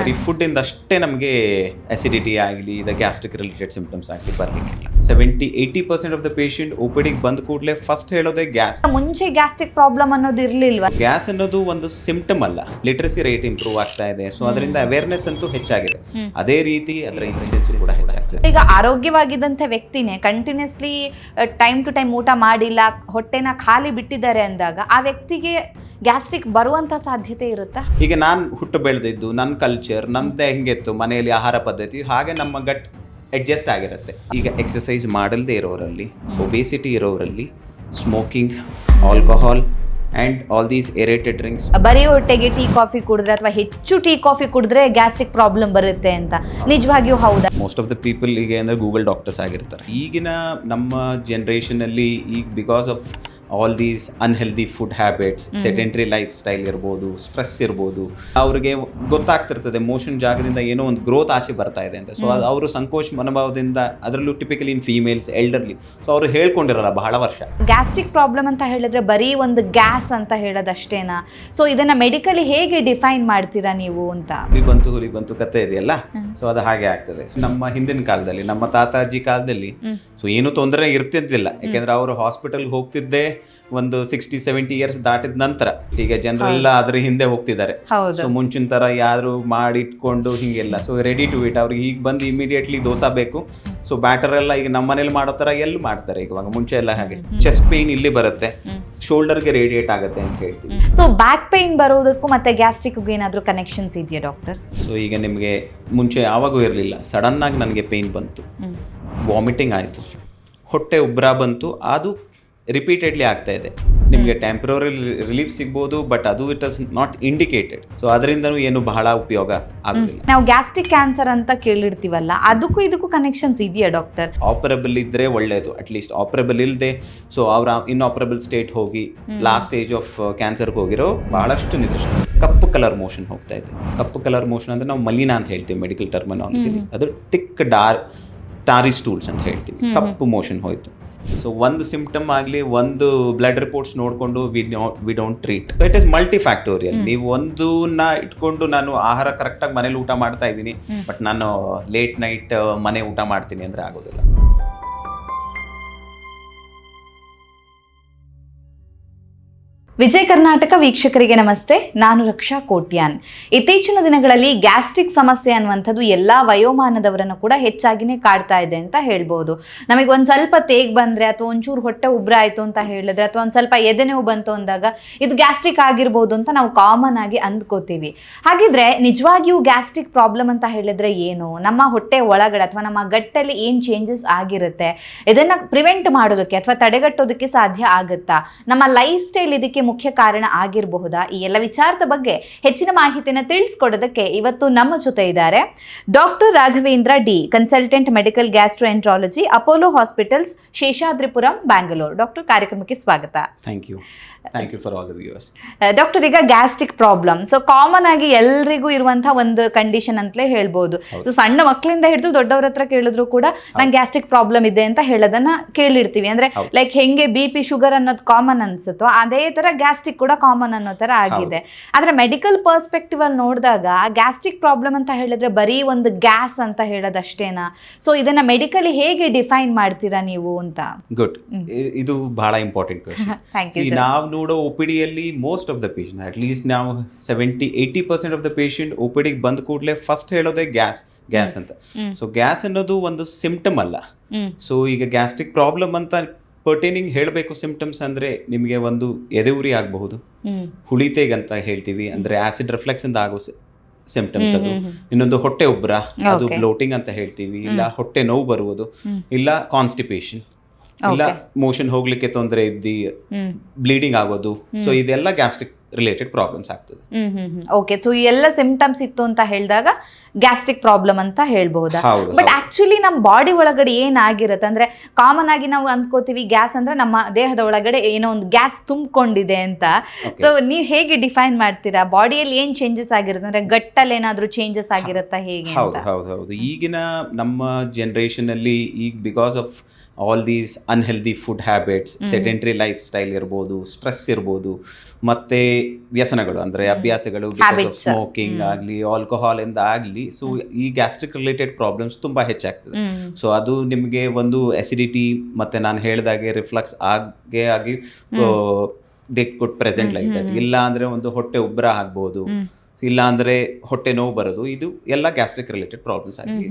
ಬರೀ ಫುಡ್ ಇಂದ ಅಷ್ಟೇ ನಮಗೆ ಅಸಿಡಿಟಿ ಆಗಲಿ ಇದು ಗ್ಯಾಸ್ಟ್ರಿಕ್ ರಿಲೇಟೆಡ್ ಸಿಂಪ್ಟಮ್ಸ್ ಆಗಲಿ ಬರಲಿಕ್ಕಿಲ್ಲ. 70-80% ಆಫ್ ದ ಪೇಷಂಟ್ OPDಗೆ ಬಂದ ಕೂಡಲೇ ಫಸ್ಟ್ ಹೇಳೋದೇ ಗ್ಯಾಸ್. ಮುಂಚೆ ಗ್ಯಾಸ್ಟ್ರಿಕ್ ಪ್ರಾಬ್ಲಮ್ ಅನ್ನೋದು ಇರ್ಲಿಲ್ವಾ? ಗ್ಯಾಸ್ ಅನ್ನೋದು ಒಂದು ಸಿಂಪ್ಟಮ್ ಅಲ್ಲ, ಲಿಟ್ರಸಿ ರೇಟ್ ಇಂಪ್ರೂವ್ ಆಗ್ತಾ ಇದೆ. ಸೊ ಅದರಿಂದ ಅವೇರ್ನೆಸ್ ಅಂತೂ ಹೆಚ್ಚಾಗಿದೆ, ಅದೇ ರೀತಿ ಅದರ ಇನ್ಸಿಡೆನ್ಸ್ ಕೂಡ ಹೆಚ್ಚಾಗ್ತದೆ. ಈಗ ಆರೋಗ್ಯವಾಗಿದ್ದಂಥ ವ್ಯಕ್ತಿನೇ ಕಂಟಿನ್ಯೂಸ್ಲಿ ಟೈಮ್ ಟು ಟೈಮ್ ಊಟ ಮಾಡಿಲ್ಲ, ಹೊಟ್ಟೆನ ಖಾಲಿ ಬಿಟ್ಟಿದ್ದಾರೆ ಅಂದಾಗ ಆ ವ್ಯಕ್ತಿಗೆ ಗ್ಯಾಸ್ಟ್ರಿಕ್ ಬರುವಂತ ಸಾಧ್ಯತೆ ಇರುತ್ತಾ? ಈಗ ನಾನು ಹುಟ್ಟು ಬೆಳೆದಿದ್ದು, ನನ್ನ ಕಲ್ಚರ್, ನನ್ನದೇ ಹೆಂಗಿತ್ತು ಮನೆಯಲ್ಲಿ ಆಹಾರ ಪದ್ಧತಿ, ಹಾಗೆ ನಮ್ಮ ಗಟ್ ಅಡ್ಜಸ್ಟ್ ಆಗಿರುತ್ತೆ. ಈಗ ಎಕ್ಸಸೈಸ್ ಮಾಡಲ್ದೇ ಇರೋರಲ್ಲಿ, ಒಬೇಸಿಟಿ ಇರೋರಲ್ಲಿ, smoking, alcohol and all these aerated drinks, ಬರೀ ಹೊಟ್ಟೆಗೆ ಟೀ ಕಾಫಿ ಕುಡಿದ್ರೆ ಅಥವಾ ಹೆಚ್ಚು ಟೀ ಕಾಫಿ ಕುಡಿದ್ರೆ ಗ್ಯಾಸ್ಟ್ರಿಕ್ ಪ್ರಾಬ್ಲಮ್ ಬರುತ್ತೆ ಅಂತ ನಿಜವಾಗಿಯೂ ಹೌದಾ? ಮೋಸ್ಟ್ ಆಫ್ ದ ಪೀಪಲ್ ಈಗ ಅಂದರೆ ಗೂಗಲ್ ಡಾಕ್ಟರ್ಸ್ ಆಗಿರ್ತಾರೆ. ಈಗಿನ ನಮ್ಮ ಜನ್ರೇಷನಲ್ಲಿ ಈಗ because of all these unhealthy food habits, sedentary life style ಇರ್ಬೋದು, ಸ್ಟ್ರೆಸ್ ಇರ್ಬೋದು, ಅವ್ರಿಗೆ ಗೊತ್ತಾಗ್ತಿರ್ತದೆ ಮೋಷನ್ ಜಾಗದಿಂದ ಏನೋ ಒಂದು ಗ್ರೋತ್ ಆಚೆ ಬರ್ತಾ ಇದೆ ಅಂತ. ಸೊ ಅದು ಅವರು ಸಂಕೋಚ ಮನೋಭಾವದಿಂದ, ಅದರಲ್ಲೂ typically in females, elderly, so ಅವರು ಹೇಳ್ಕೊಂಡಿರಲ್ಲ ಬಹಳ ವರ್ಷ. ಗ್ಯಾಸ್ಟ್ರಿಕ್ ಪ್ರಾಬ್ಲಮ್ ಅಂತ ಹೇಳಿದ್ರೆ ಬರೀ ಒಂದು ಗ್ಯಾಸ್ ಅಂತ ಹೇಳೋದಷ್ಟೇನಾ? ಸೊ ಇದನ್ನ ಮೆಡಿಕಲಿ ಹೇಗೆ ಡಿಫೈನ್ ಮಾಡ್ತೀರಾ ನೀವು ಅಂತ? ಹುಲಿ ಬಂತು ಕತೆ ಇದೆಯಲ್ಲ, ಸೊ ಅದು ಹಾಗೆ ಆಗ್ತದೆ. ಸೊ ನಮ್ಮ ಹಿಂದಿನ ಕಾಲದಲ್ಲಿ, ನಮ್ಮ ತಾತಾಜಿ ಕಾಲದಲ್ಲಿ ಸೊ ಏನು ತೊಂದರೆ ಇರ್ತಿದ್ದಿಲ್ಲ, ಯಾಕೆಂದ್ರೆ ಅವರು ಹಾಸ್ಪಿಟಲ್ಗೆ ಹೋಗ್ತಿದ್ದೇ ಒಂದು 60-70 ಇಯರ್ಸ್ ದಾಟಿದ ನಂತರ. ಈಗ ಜನರೆಲ್ಲ ಅದ್ರ ಹಿಂದೆ ಹೋಗ್ತಿದ್ದಾರೆ. ಸೊ ಮುಂಚಿನ ತರ ಯಾರು ಮಾಡಿಟ್ಕೊಂಡು ಹಿಂಗೆಲ್ಲ, ಸೊ ರೆಡಿ ಟು ಇಟ್. ಅವ್ರಿಗೆ ಈಗ ಬಂದು ಇಮಿಡಿಯೇಟ್ಲಿ ದೋಸೆ ಬೇಕು. ಸೊ ಬ್ಯಾಟರ್ ಎಲ್ಲ ಈಗ ನಮ್ಮ ಮನೇಲಿ ಮಾಡೋ ತರ ಎಲ್ಲಿ ಮಾಡ್ತಾರೆ ಇವಾಗ, ಮುಂಚೆ ಎಲ್ಲ ಹಾಗೆ. ಚೆಸ್ಟ್ ಪೇನ್ ಇಲ್ಲಿ ಬರುತ್ತೆ, ಶೋಲ್ಡರ್ಗೆ ರೇಡಿಯೇಟ್ ಆಗುತ್ತೆ ಅಂತ ಹೇಳ್ತೀವಿ. ಸೊ ಬ್ಯಾಕ್ ಪೇನ್ ಬರೋದಕ್ಕೂ ಮತ್ತೆ ಗ್ಯಾಸ್ಟ್ರಿಕ್ಗೂ ಏನಾದರೂ ಕನೆಕ್ಷನ್ಸ್ ಇದೆಯಾ ಡಾಕ್ಟರ್? ಸೊ ಈಗ ನಿಮಗೆ ಮುಂಚೆ ಯಾವಾಗೂ ಇರಲಿಲ್ಲ, ಸಡನ್ ಆಗಿ ನನಗೆ ಪೇನ್ ಬಂತು, ವಾಮಿಟಿಂಗ್ ಆಯಿತು, ಹೊಟ್ಟೆ ಉಬ್ರ ಬಂತು, ಅದು ರಿಪೀಟೆಡ್ಲಿ ಆಗ್ತಾ ಇದೆ. ನಿಮಗೆ ಟೆಂಪ್ರರಿ ರಿಲೀಫ್ ಸಿಗ್ಬೋದು, ಬಟ್ ಅದು it is not indicated. So ಅದರಿಂದನೂ ಏನು ಬಹಳ ಉಪಯೋಗ ಆಗೋದಿಲ್ಲ. ನಾವು ಗ್ಯಾಸ್ಟ್ರಿಕ್ ಕ್ಯಾನ್ಸರ್ ಅಂತ ಕೇಳಿರ್ತೀವಲ್ಲ, ಅದಕ್ಕೂ ಇದಕ್ಕೂ ಕನೆಕ್ಷನ್ಸ್ ಇದೆಯಾ ಡಾಕ್ಟರ್? ಆಪರೇಬಲ್ ಇದ್ರೆ ಒಳ್ಳೆಯದು, ಅಟ್ಲೀಸ್ಟ್ ಆಪರೇಬಲ್ ಇಲ್ಲದೆ ಸೊ ಅವ್ರ ಇನ್ಆಪರೇಬಲ್ ಸ್ಟೇಟ್ ಹೋಗಿ ಲಾಸ್ಟ್ ಸ್ಟೇಜ್ ಆಫ್ ಕ್ಯಾನ್ಸರ್ಗೆ ಹೋಗಿರೋ ಬಹಳಷ್ಟು ನಿದರ್ಶನ. ಕಪ್ಪು ಕಲರ್ ಮೋಷನ್ ಹೋಗ್ತಾ ಇದೆ. ಕಪ್ಪು ಕಲರ್ ಮೋಷನ್ ಅಂದ್ರೆ ನಾವು ಮಲಿನ ಅಂತ ಹೇಳ್ತೀವಿ ಮೆಡಿಕಲ್ ಟರ್ಮಿನಾಲಜಿಲಿ. ಅದು ಥಿಕ್ ಟಾರಿ ಸ್ಟೂಲ್ಸ್ ಅಂತ ಹೇಳ್ತೀವಿ. ಕಪ್ಪು ಮೋಷನ್ ಹೋಯ್ತು. ಸೊ ಒಂದು ಸಿಂಪ್ಟಮ್ ಆಗಲಿ, ಒಂದು ಬ್ಲಡ್ ರಿಪೋರ್ಟ್ಸ್ ನೋಡಿಕೊಂಡು we don't treat. It is multifactorial. ನೀವು ಒಂದನ್ನ ಇಟ್ಕೊಂಡು ನಾನು ಆಹಾರ ಕರೆಕ್ಟಾಗಿ ಮನೇಲಿ ಊಟ ಮಾಡ್ತಾ ಇದ್ದೀನಿ, ಬಟ್ ನಾನು ಲೇಟ್ ನೈಟ್ ಮನೆ ಊಟ ಮಾಡ್ತೀನಿ ಅಂದರೆ ಆಗೋದಿಲ್ಲ. ವಿಜಯ ಕರ್ನಾಟಕ ವೀಕ್ಷಕರಿಗೆ ನಮಸ್ತೆ, ನಾನು ರಕ್ಷಾ ಕೋಟ್ಯಾನ್. ಇತ್ತೀಚಿನ ದಿನಗಳಲ್ಲಿ ಗ್ಯಾಸ್ಟ್ರಿಕ್ ಸಮಸ್ಯೆ ಅನ್ನುವಂಥದ್ದು ಎಲ್ಲ ವಯೋಮಾನದವರನ್ನು ಕೂಡ ಹೆಚ್ಚಾಗಿನೇ ಕಾಡ್ತಾ ಇದೆ ಅಂತ ಹೇಳ್ಬೋದು. ನಮಗೆ ಒಂದು ಸ್ವಲ್ಪ ತೇಗ್ ಬಂದರೆ ಅಥವಾ ಒಂಚೂರು ಹೊಟ್ಟೆ ಉಬ್ರ ಆಯಿತು ಅಂತ ಹೇಳಿದ್ರೆ, ಅಥವಾ ಒಂದು ಸ್ವಲ್ಪ ಎದೆ ನೋವು ಬಂತು ಅಂದಾಗ ಇದು ಗ್ಯಾಸ್ಟ್ರಿಕ್ ಆಗಿರ್ಬೋದು ಅಂತ ನಾವು ಕಾಮನ್ ಆಗಿ ಅಂದ್ಕೋತೀವಿ. ಹಾಗಿದ್ರೆ ನಿಜವಾಗಿಯೂ ಗ್ಯಾಸ್ಟ್ರಿಕ್ ಪ್ರಾಬ್ಲಮ್ ಅಂತ ಹೇಳಿದ್ರೆ ಏನು? ನಮ್ಮ ಹೊಟ್ಟೆ ಒಳಗಡೆ ಅಥವಾ ನಮ್ಮ ಗಟ್ಟಲ್ಲಿ ಏನು ಚೇಂಜಸ್ ಆಗಿರುತ್ತೆ? ಇದನ್ನು ಪ್ರಿವೆಂಟ್ ಮಾಡೋದಕ್ಕೆ ಅಥವಾ ತಡೆಗಟ್ಟೋದಕ್ಕೆ ಸಾಧ್ಯ ಆಗುತ್ತಾ? ನಮ್ಮ ಲೈಫ್ ಸ್ಟೈಲ್ ಇದಕ್ಕೆ ಮುಖ್ಯ ಕಾರಣ ಆಗಿರಬಹುದಾ? ಈ ಎಲ್ಲ ವಿಚಾರದ ಬಗ್ಗೆ ಹೆಚ್ಚಿನ ಮಾಹಿತಿಯನ್ನು ತಿಳಿಸ್ಕೊಡೋದಕ್ಕೆ ಇವತ್ತು ನಮ್ಮ ಜೊತೆ ಇದ್ದಾರೆ doctor Raghavendra D, consultant medical gastroenterology, Apollo hospitals, Seshadripuram, Bangalore. Doctor, ಕಾರ್ಯಕ್ರಮಕ್ಕೆ ಸ್ವಾಗತ. Thank you for all the viewers. Doctor, ಈಗ ಗ್ಯಾಸ್ಟ್ರಿಕ್ ಪ್ರಾಬ್ಲಮ್ ಸೊ ಕಾಮನ್ ಆಗಿ ಎಲ್ರಿಗೂ ಇರುವಂತಹ ಒಂದು ಕಂಡೀಷನ್ ಅಂತಲೇ ಹೇಳ್ಬೋದು. ಸೊ ಸಣ್ಣ ಮಕ್ಕಳಿಂದ ಹಿಡಿದು ದೊಡ್ಡವ್ರ ಹತ್ರ ಕೇಳಿದ್ರು ಕೂಡ ನಂಗೆ ಗ್ಯಾಸ್ಟ್ರಿಕ್ ಪ್ರಾಬ್ಲಮ್ ಇದೆ ಅಂತ ಹೇಳೋದನ್ನ ಕೇಳಿರ್ತೀವಿ. ಅಂದ್ರೆ ಲೈಕ್ ಹೆಂಗೆ BP ಶುಗರ್ ಅನ್ನೋದು ಕಾಮನ್ ಅನ್ಸುತ್ತೋ ಅದೇ ತರ ಗ್ಯಾಸ್ಟ್ರಿಕ್ ಕೂಡ ಕಾಮನ್ ಅನ್ನೋ ತರ ಆಗಿದೆ. ಆದ್ರೆ ಮೆಡಿಕಲ್ ಪರ್ಸ್ಪೆಕ್ಟಿವ್ ಅಲ್ಲಿ ನೋಡಿದಾಗ ಗ್ಯಾಸ್ಟ್ರಿಕ್ ಪ್ರಾಬ್ಲಮ್ ಅಂತ ಹೇಳಿದ್ರೆ ಬರೀ ಒಂದು ಗ್ಯಾಸ್ ಅಂತ ಹೇಳೋದಷ್ಟೇನಾ? ಸೊ ಇದನ್ನ ಮೆಡಿಕಲಿ ಹೇಗೆ ಡಿಫೈನ್ ಮಾಡ್ತೀರಾ ನೀವು ಅಂತ? ಗುಡ್, ಇದು ಬಹಳ ಇಂಪಾರ್ಟೆಂಟ್ ಕ್ವೆಶ್ಚನ್. ನಾವು ನೋಡೋ OPDಯಲ್ಲಿ most of the patient, at least ನಾವು 70-80% ಆಫ್ ದ ಪೇಷಂಟ್ OPDಗೆ ಬಂದ ಕೂಡಲೇ ಫಸ್ಟ್ ಹೇಳೋದೇ ಗ್ಯಾಸ್ ಅಂತ. ಸೊ ಗ್ಯಾಸ್ ಅನ್ನೋದು ಒಂದು ಸಿಂಪ್ಟಮ್ ಅಲ್ಲ. ಸೊ ಈಗ ಗ್ಯಾಸ್ಟ್ರಿಕ್ ಪ್ರಾಬ್ಲಮ್ ಅಂತ ಪರ್ಟೇನಿಂಗ್ ಹೇಳಬೇಕು ಸಿಂಪ್ಟಮ್ಸ್ ಅಂದರೆ ನಿಮಗೆ ಒಂದು ಎದೆ ಉರಿ ಆಗಬಹುದು, ಹುಳಿತೇಗ್ ಅಂತ ಹೇಳ್ತೀವಿ, ಅಂದರೆ ಆಸಿಡ್ ರಿಫ್ಲೆಕ್ಸ್ ಇಂದ ಆಗೋ ಸಿಂಪ್ಟಮ್ಸ್ ಅದು. ಇನ್ನೊಂದು ಹೊಟ್ಟೆ ಉಬ್ರ, ಅದು ಬ್ಲೋಟಿಂಗ್ ಅಂತ ಹೇಳ್ತೀವಿ, ಇಲ್ಲ ಹೊಟ್ಟೆ ನೋವು ಬರುವುದು, ಇಲ್ಲ ಕಾನ್ಸ್ಟಿಪೇಷನ್, ಇಲ್ಲ ಮೋಷನ್ ಹೋಗ್ಲಿಕ್ಕೆ ತೊಂದರೆ ಇದ್ದು ಬ್ಲೀಡಿಂಗ್ ಆಗೋದು. ಸೊ ಇದೆಲ್ಲ ಗ್ಯಾಸ್ಟ್ರಿಕ್ ರಿಲೇಟೆಡ್ ಪ್ರಾಬ್ಲಮ್ಸ್ ಆಗ್ತದೆ. ಓಕೆ, ಸೊ ಈ ಎಲ್ಲ ಸಿಂಪ್ಟಮ್ಸ್ ಇತ್ತು ಅಂತ ಹೇಳಿದಾಗ ಗ್ಯಾಸ್ಟ್ರಿಕ್ ಪ್ರಾಬ್ಲಮ್ ಅಂತ ಹೇಳ್ಬಹುದಾ? ಬಟ್ ಆಕ್ಚುಲಿ ನಮ್ಮ ಬಾಡಿ ಒಳಗಡೆ ಏನಾಗಿರುತ್ತೆ ಅಂದ್ರೆ, ಕಾಮನ್ ಆಗಿ ನಾವು ಅಂದ್ಕೋತೀವಿ ಗ್ಯಾಸ್ ಅಂದ್ರೆ ನಮ್ಮ ದೇಹದ ಒಳಗಡೆ ಏನೋ ಒಂದು ಗ್ಯಾಸ್ ತುಂಬಿಕೊಂಡಿದೆ ಅಂತ. ಸೊ ನೀವು ಹೇಗೆ ಡಿಫೈನ್ ಮಾಡ್ತೀರಾ? ಬಾಡಿಯಲ್ಲಿ ಏನ್ ಚೇಂಜಸ್ ಆಗಿರುತ್ತೆ ಅಂದ್ರೆ, ಗಟ್ಟಲ್ಲಿ ಏನಾದ್ರೂ ಚೇಂಜಸ್ ಆಗಿರುತ್ತಾ ಹೇಗೆ? ಹೌದು. ಈಗಿನ ನಮ್ಮ ಜನರೇಷನ್ ಅಲ್ಲಿ ಈಗ because of all these unhealthy food habits, sedentary life style ಇರ್ಬೋದು, ಸ್ಟ್ರೆಸ್ ಇರ್ಬೋದು, ಮತ್ತು ವ್ಯಸನಗಳು ಅಂದರೆ ಅಭ್ಯಾಸಗಳು, ಸ್ಮೋಕಿಂಗ್ ಆಗಲಿ, ಆಲ್ಕೋಹಾಲ್ ಇಂದ ಆಗಲಿ. ಸೊ ಈ ಗ್ಯಾಸ್ಟ್ರಿಕ್ ರಿಲೇಟೆಡ್ ಪ್ರಾಬ್ಲಮ್ಸ್ ತುಂಬ ಹೆಚ್ಚಾಗ್ತದೆ. ಸೊ ಅದು ನಿಮಗೆ ಒಂದು ಅಸಿಡಿಟಿ ಮತ್ತು ನಾನು ಹೇಳಿದಾಗೆ ರಿಫ್ಲಕ್ಸ್ ಆಗಿ they could present like that. ಇಲ್ಲ ಅಂದರೆ ಒಂದು ಹೊಟ್ಟೆ ಉಬ್ಬರ ಆಗ್ಬೋದು, ಇಲ್ಲ ಅಂದ್ರೆ ಹೊಟ್ಟೆ ನೋವು ಬರೋದು, ಇದು ಎಲ್ಲ ಗ್ಯಾಸ್ಟ್ರಿಕ್ ರಿಲೇಟೆಡ್ ಪ್ರಾಬ್ಲಮ್ಸ್ ಆಗಿ.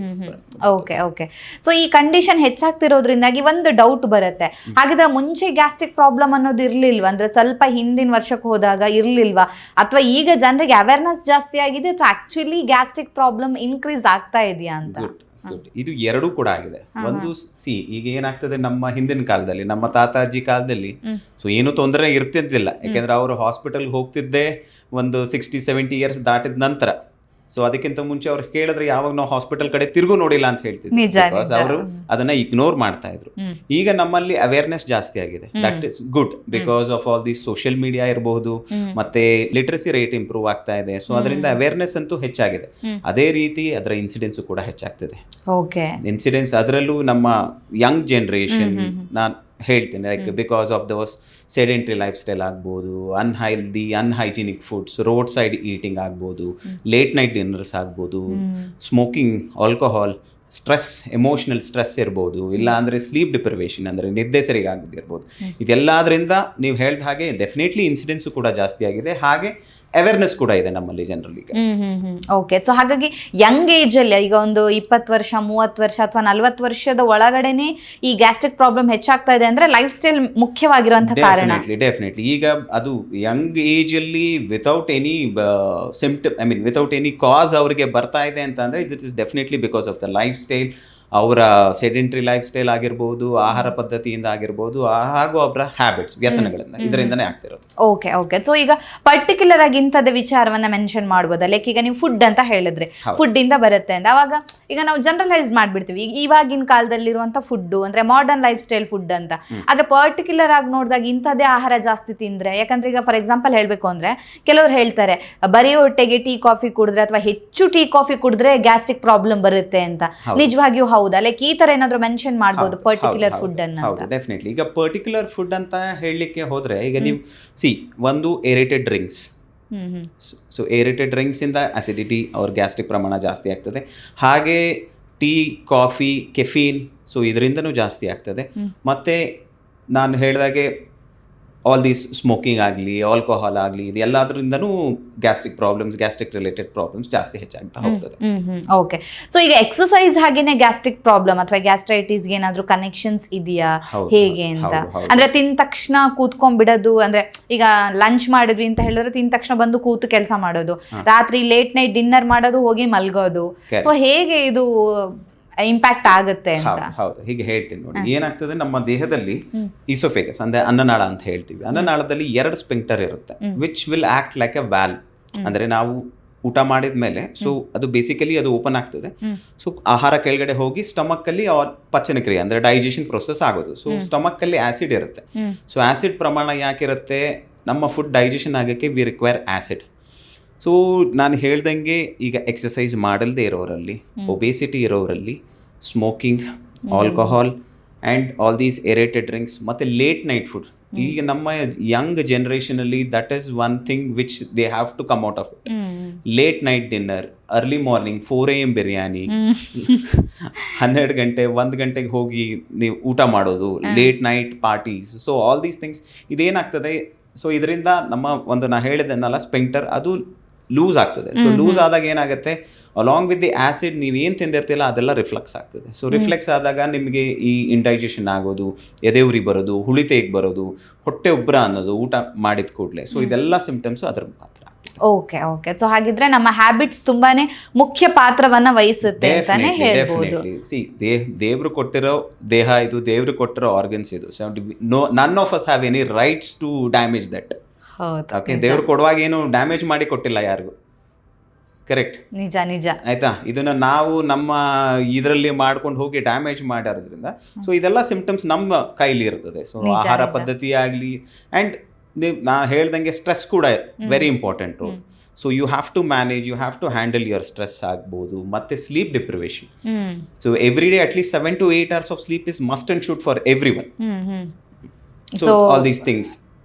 ಓಕೆ. ಸೊ ಈ ಕಂಡೀಷನ್ ಹೆಚ್ಚಾಗ್ತಿರೋದ್ರಿಂದಾಗಿ ಒಂದು ಡೌಟ್ ಬರುತ್ತೆ, ಹಾಗಿದ್ರೆ ಮುಂಚೆ ಗ್ಯಾಸ್ಟ್ರಿಕ್ ಪ್ರಾಬ್ಲಮ್ ಅನ್ನೋದು ಇರ್ಲಿಲ್ವಾ? ಅಂದ್ರೆ ಸ್ವಲ್ಪ ಹಿಂದಿನ ವರ್ಷಕ್ಕೆ ಹೋದಾಗ ಇರ್ಲಿಲ್ವಾ, ಅಥವಾ ಈಗ ಜನರಿಗೆ ಅವೇರ್ನೆಸ್ ಜಾಸ್ತಿ ಆಗಿದೆ, ಅಥವಾ ಆಕ್ಚುಲಿ ಗ್ಯಾಸ್ಟ್ರಿಕ್ ಪ್ರಾಬ್ಲಮ್ ಇನ್ಕ್ರೀಸ್ ಆಗ್ತಾ ಇದೆಯಾ ಅಂತ? ಇದು ಎರಡೂ ಕೂಡ ಆಗಿದೆ. ಒಂದು ಈಗ ಏನಾಗ್ತದೆ, ನಮ್ಮ ಹಿಂದಿನ ಕಾಲದಲ್ಲಿ, ನಮ್ಮ ತಾತ ಅಜ್ಜಿ ಕಾಲದಲ್ಲಿ ಸೊ ಏನು ತೊಂದರೆ ಇರ್ತಿದ್ದಿಲ್ಲ, ಯಾಕೆಂದ್ರೆ ಅವರು ಹಾಸ್ಪಿಟಲ್ಗೆ ಹೋಗ್ತಿದ್ದೇ ಒಂದು 60-70 ಇಯರ್ಸ್ ದಾಟಿದ ನಂತರ. ಸೊ ಅದಕ್ಕಿಂತ ಮುಂಚೆ ಅವ್ರು ಕೇಳಿದ್ರೆ ಯಾವಾಗ ನಾವು ಹಾಸ್ಪಿಟಲ್ ಕಡೆ ತಿರುಗು ನೋಡಿಲ್ಲ ಅಂತ ಹೇಳ್ತಿದ್ರು, ಬಿಕಾಸ್ ಅವರು ಅದನ್ನ ಇಗ್ನೋರ್ ಮಾಡ್ತಾ ಇದ್ರು. ಈಗ ನಮ್ಮಲ್ಲಿ ಅವೇರ್ನೆಸ್ ಜಾಸ್ತಿ ಆಗಿದೆ, that is good, because of all the social media ಇರಬಹುದು, ಮತ್ತೆ ಲಿಟ್ರಸಿ ರೇಟ್ ಇಂಪ್ರೂವ್ ಆಗ್ತಾ ಇದೆ. ಸೊ ಅದರಿಂದ ಅವೇರ್ನೆಸ್ ಅಂತೂ ಹೆಚ್ಚಾಗಿದೆ. ಅದೇ ರೀತಿ ಅದರ ಇನ್ಸಿಡೆನ್ಸ್ ಕೂಡ ಹೆಚ್ಚಾಗ್ತಿದೆ. ಇನ್ಸಿಡೆನ್ಸ್ ಅದರಲ್ಲೂ ನಮ್ಮ ಯಂಗ್ ಜನರೇಷನ್ ನಾನು ಹೇಳ್ತೀನಿ, like because of those sedentary life style ಆಗ್ಬೋದು, unhygienic foods, road side eating ಆಗ್ಬೋದು, ಲೇಟ್ ನೈಟ್ ಡಿನ್ನರ್ಸ್ ಆಗ್ಬೋದು, smoking, alcohol, stress, emotional stress ಇರ್ಬೋದು, ಇಲ್ಲ ಅಂದರೆ ಸ್ಲೀಪ್ ಡಿಪ್ರಿವೇಷನ್ ಅಂದರೆ ನಿದ್ದೆ ಸರಿಯಾಗದಿರ್ಬೋದು. ಇದೆಲ್ಲದರಿಂದ ನೀವು ಹೇಳಿದ ಹಾಗೆ ಡೆಫಿನೆಟ್ಲಿ ಇನ್ಸಿಡೆನ್ಸು ಕೂಡ ಜಾಸ್ತಿ ಆಗಿದೆ, ಹಾಗೆ ಅವೇರ್ನೆಸ್ ಕೂಡ ಇದೆ ನಮ್ಮಲ್ಲಿ ಜನರಲ್ಲಿ. ಓಕೆ. ಸೊ ಹಾಗಾಗಿ ಯಂಗ್ ಏಜ್ ಅಲ್ಲಿ, ಈಗ ಒಂದು 20 ವರ್ಷ, 30 ವರ್ಷ ಅಥವಾ 40 ವರ್ಷದ ಒಳಗಡೆನೆ ಈ ಗ್ಯಾಸ್ಟ್ರಿಕ್ ಪ್ರಾಬ್ಲಮ್ ಹೆಚ್ಚಾಗ್ತಾ ಇದೆ ಅಂದ್ರೆ ಲೈಫ್ ಸ್ಟೈಲ್ ಮುಖ್ಯವಾಗಿರುವಂತಹ ಕಾರಣ. ಡೆಫಿನೆಟ್ಲಿ ಈಗ ಅದು ಯಂಗ್ ಏಜ್ ಅಲ್ಲಿ without any symptom, I mean without any cause ಅವರಿಗೆ ಬರ್ತಾ ಇದೆ ಅಂತ ಅಂದ್ರೆ this is definitely because of the life style, ಅವರ ಸೆಡೆಂಟ್ರಿ ಲೈಫ್ ಸ್ಟೈಲ್ ಆಗಿರ್ಬೋದು, ಆಹಾರ ಪದ್ಧತಿಯಿಂದ ಆಗಿರ್ಬೋದು, ಹಾಗೂ ಅವರ ಹ್ಯಾಬಿಟ್ಸ್, ವ್ಯಸನಗಳಿಂದ, ಇದರಿಂದನೇ ಆಗ್ತಿರೋದು. ಓಕೆ. ಸೊ ಈಗ ಪರ್ಟಿಕ್ಯುಲರ್ ಆಗಿ ಇಂಥದ್ದೇ ವಿಚಾರವನ್ನ ಮೆನ್ಷನ್ ಮಾಡ್ಬೋದಾ? ಲೈಕ್ ಈಗ ನೀವು ಫುಡ್ ಅಂತ ಹೇಳಿದ್ರೆ ಫುಡ್ ಇಂದ ಬರುತ್ತೆ ಅಂತ, ಅವಾಗ ಈಗ ನಾವು ಜನರಲೈಸ್ ಮಾಡ್ಬಿಡ್ತೀವಿ, ಇವಾಗಿನ ಕಾಲದಲ್ಲಿರುವಂತ ಫುಡ್ ಅಂದ್ರೆ ಮಾಡರ್ನ್ ಲೈಫ್ ಸ್ಟೈಲ್ ಫುಡ್ ಅಂತ. ಆದ್ರೆ ಪರ್ಟಿಕ್ಯುಲರ್ ಆಗಿ ನೋಡಿದಾಗ ಇಂಥದ್ದೇ ಆಹಾರ ಜಾಸ್ತಿ ತಿಂದ್ರೆ, ಯಾಕಂದ್ರೆ ಈಗ ಫಾರ್ ಎಕ್ಸಾಂಪಲ್ ಹೇಳ್ಬೇಕು ಅಂದ್ರೆ ಕೆಲವರು ಹೇಳ್ತಾರೆ ಬರೀ ಹೊಟ್ಟೆಗೆ ಟೀ ಕಾಫಿ ಕುಡಿದ್ರೆ ಅಥವಾ ಹೆಚ್ಚು ಟೀ ಕಾಫಿ ಕುಡಿದ್ರೆ ಗ್ಯಾಸ್ಟ್ರಿಕ್ ಪ್ರಾಬ್ಲಮ್ ಬರುತ್ತೆ ಅಂತ. ನಿಜವಾಗಿಯೂ ಹೌದಾ? ಲೈಕ್ ಈ ತರ ಏನಾದ್ರು ಮೆನ್ಷನ್ ಮಾಡಬಹುದು ಪರ್ಟಿಕ್ಯುಲರ್ ಫುಡ್ ಅನ್ನ? ಡೆಫಿನೆಟ್ಲಿ. ಈಗ ಪರ್ಟಿಕ್ಯುಲರ್ ಫುಡ್ ಅಂತ ಹೇಳಲಿಕ್ಕೆ ಹೋದ್ರೆ, ಈಗ ನೀವು ಒಂದು aerated drinks, so aerated drinks ಇಂದ ಅಸಿಡಿಟಿ ಅವ್ರ ಗ್ಯಾಸ್ಟ್ರಿಕ್ ಪ್ರಮಾಣ ಜಾಸ್ತಿ ಆಗ್ತದೆ. ಹಾಗೆ ಟೀ, ಕಾಫಿ, ಕೆಫೀನ್, ಸೊ ಇದರಿಂದನೂ ಜಾಸ್ತಿ ಆಗ್ತದೆ. ಮತ್ತೆ ನಾನು ಹೇಳಿದಾಗೆ ಆಲ್ ದೀಸ್ ಸ್ಮೋಕಿಂಗ್ ಆಗಲಿ, ಆಲ್ಕೋಹಾಲ್ ಆಗಲಿ, ಇದು ಎಲ್ಲದರಿಂದನೂ gastric problems, gastric related problems ಜಾಸ್ತಿ ಹೆಚ್ಚಾಗ್ತಾ ಹೋಗ್ತದೆ. ಓಕೆ. ಸೊ ಈಗ ಎಕ್ಸಸೈಸ್ ಹಾಗೇನೆ ಗ್ಯಾಸ್ಟ್ರಿಕ್ ಪ್ರಾಬ್ಲಮ್ ಅಥವಾ ಗ್ಯಾಸ್ಟ್ರೈಟಿಸ್ ಏನಾದ್ರೂ ಕನೆಕ್ಷನ್ಸ್ ಇದೆಯಾ ಹೇಗೆ ಅಂತ? ಅಂದ್ರೆ ತಿಂದ ತಕ್ಷಣ ಕೂತ್ಕೊಂಡ್ಬಿಡೋದು, ಅಂದ್ರೆ ಈಗ ಲಂಚ್ ಮಾಡಿದ್ವಿ ಅಂತ ಹೇಳಿದ್ರೆ ತಿಂದ ತಕ್ಷಣ ಬಂದು ಕೂತು ಕೆಲಸ ಮಾಡೋದು, ರಾತ್ರಿ ಲೇಟ್ ನೈಟ್ ಡಿನ್ನರ್ ಮಾಡೋದು, ಹೋಗಿ ಮಲ್ಗೋದು, ಸೊ ಹೇಗೆ ಇದು ಇಂಪ್ಯಾಕ್ಟ್ ಆಗುತ್ತೆ ಅಂತ? ಹೌದು, ಹೀಗೆ ಹೇಳ್ತೀನಿ ನೋಡಿ. ಏನಾಗ್ತದೆ, ನಮ್ಮ ದೇಹದಲ್ಲಿ ಈಸೋಫೇಗಸ್ ಅಂದ್ರೆ ಅನ್ನನಾಳ ಅಂತ ಹೇಳ್ತೀವಿ, ಅನ್ನನಾಳದಲ್ಲಿ 2 ಸ್ಪಿಂಕ್ಟರ್ ಇರುತ್ತೆ, which will act like A valve. ಅಂದ್ರೆ ನಾವು ಊಟ ಮಾಡಿದ ಮೇಲೆ ಸೊ ಅದು ಬೇಸಿಕಲಿ ಅದು ಓಪನ್ ಆಗ್ತದೆ. ಸೊ ಆಹಾರ ಕೆಳಗಡೆ ಹೋಗಿ ಸ್ಟಮಕ್ ಅಲ್ಲಿ ಪಚನ ಕ್ರಿಯೆ ಅಂದ್ರೆ ಡೈಜೆಷನ್ ಪ್ರೊಸೆಸ್ ಆಗೋದು. ಸೊ ಸ್ಟಮಕ್ ಅಲ್ಲಿ ಆಸಿಡ್ ಇರುತ್ತೆ. ಸೊ ಆಸಿಡ್ ಪ್ರಮಾಣ ಯಾಕಿರುತ್ತೆ, ನಮ್ಮ ಫುಡ್ ಡೈಜೆಷನ್ ಆಗೋಕ್ಕೆ ವಿ ರಿಕ್ವೈರ್ ಆಸಿಡ್. ಸೊ ನಾನು ಹೇಳ್ದಂಗೆ ಈಗ ಎಕ್ಸಸೈಸ್ ಮಾಡಲ್ದೇ ಇರೋರಲ್ಲಿ, ಒಬೇಸಿಟಿ ಇರೋರಲ್ಲಿ, smoking, alcohol and all these aerated drinks ಮತ್ತು ಲೇಟ್ ನೈಟ್ ಫುಡ್, ಈಗ ನಮ್ಮ ಯಂಗ್ ಜನರೇಷನಲ್ಲಿ that is one thing which they have to come out of it. Late night dinner, early morning 4 AM biryani, 12 ಗಂಟೆ 1 ಗಂಟೆಗೆ ಹೋಗಿ ನೀವು ಊಟ ಮಾಡೋದು, late night parties. So all these things ಇದೇನಾಗ್ತದೆ, ಸೊ ಇದರಿಂದ ನಮ್ಮ ಒಂದು ನಾ ಹೇಳಿದೆನಲ್ಲ ಸ್ಪಿಂಕ್ಟರ್ ಅದು ಲೂಸ್ ಆಗ್ತದೆ. ಸೊ ಲೂಸ್ ಆದಾಗ ಏನಾಗುತ್ತೆ, ಅಲಾಂಗ್ ವಿತ್ ದಿ ಆಸಿಡ್ ನೀವೇನು ತಿಂದಿರ್ತಿಲ್ಲ ಅದೆಲ್ಲ ರಿಫ್ಲೆಕ್ಸ್ ಆಗ್ತದೆ. ಸೊ ರಿಫ್ಲೆಕ್ಸ್ ಆದಾಗ ನಿಮಗೆ ಈ ಇಂಡೈಜೆಷನ್ ಆಗೋದು, ಎದೆ ಉರಿ ಬರೋದು, ಹುಳಿತೇಗ್ ಬರೋದು, ಹೊಟ್ಟೆ ಉಬ್ಬರ ಅನ್ನೋದು ಊಟ ಮಾಡಿದ ಕೂಡಲೇ. ಸೊ ಇದೆಲ್ಲ ಸಿಂಪ್ಟಮ್ಸ್ ಅದರ ಮುಖಾಂತರ. ಓಕೆ. ಸೊ ಹಾಗಿದ್ರೆ ನಮ್ಮ ಹ್ಯಾಬಿಟ್ಸ್ ತುಂಬಾನೇ ಮುಖ್ಯ ಪಾತ್ರವನ್ನ ವಹಿಸುತ್ತೆ ಅಂತಾನೆ ಹೇಳ್ಬೋದು. ದೇವ್ರು ಕೊಟ್ಟಿರೋ ದೇಹ ಇದು, ದೇವ್ರು ಕೊಟ್ಟಿರೋ ಆರ್ಗನ್ಸ್ ಇದು. So none of us have any rights to damage that. Okay, ದೇವ್ರು ಕೊಡುವಾಗ ಏನು ಡ್ಯಾಮೇಜ್ ಮಾಡಿ ಕೊಟ್ಟಿಲ್ಲ ಯಾರಿಗೂ. ಕರೆಕ್ಟ್, ನಿಜ ಆಯ್ತಾ. ಇದನ್ನ ನಾವು ನಮ್ಮ ಇದರಲ್ಲಿ ಮಾಡ್ಕೊಂಡು ಹೋಗಿ ಡ್ಯಾಮೇಜ್ ಮಾಡೋದ್ರಿಂದ ಸೊ ಇದೆಲ್ಲ ಸಿಂಪ್ಟಮ್ಸ್ ನಮ್ಮ ಕೈಲಿ ಇರ್ತದೆ. ಸೊ ಆಹಾರ ಪದ್ಧತಿ ಆಗಲಿ, ಆ್ಯಂಡ್ ನಾ ಹೇಳ್ದಂಗೆ ಸ್ಟ್ರೆಸ್ ಕೂಡ very important role. So you have to manage, you have to handle your stress ಆಗ್ಬೋದು. ಮತ್ತೆ sleep deprivation. So every day at least 7 to 8 hours of sleep is must and should for everyone. So all these things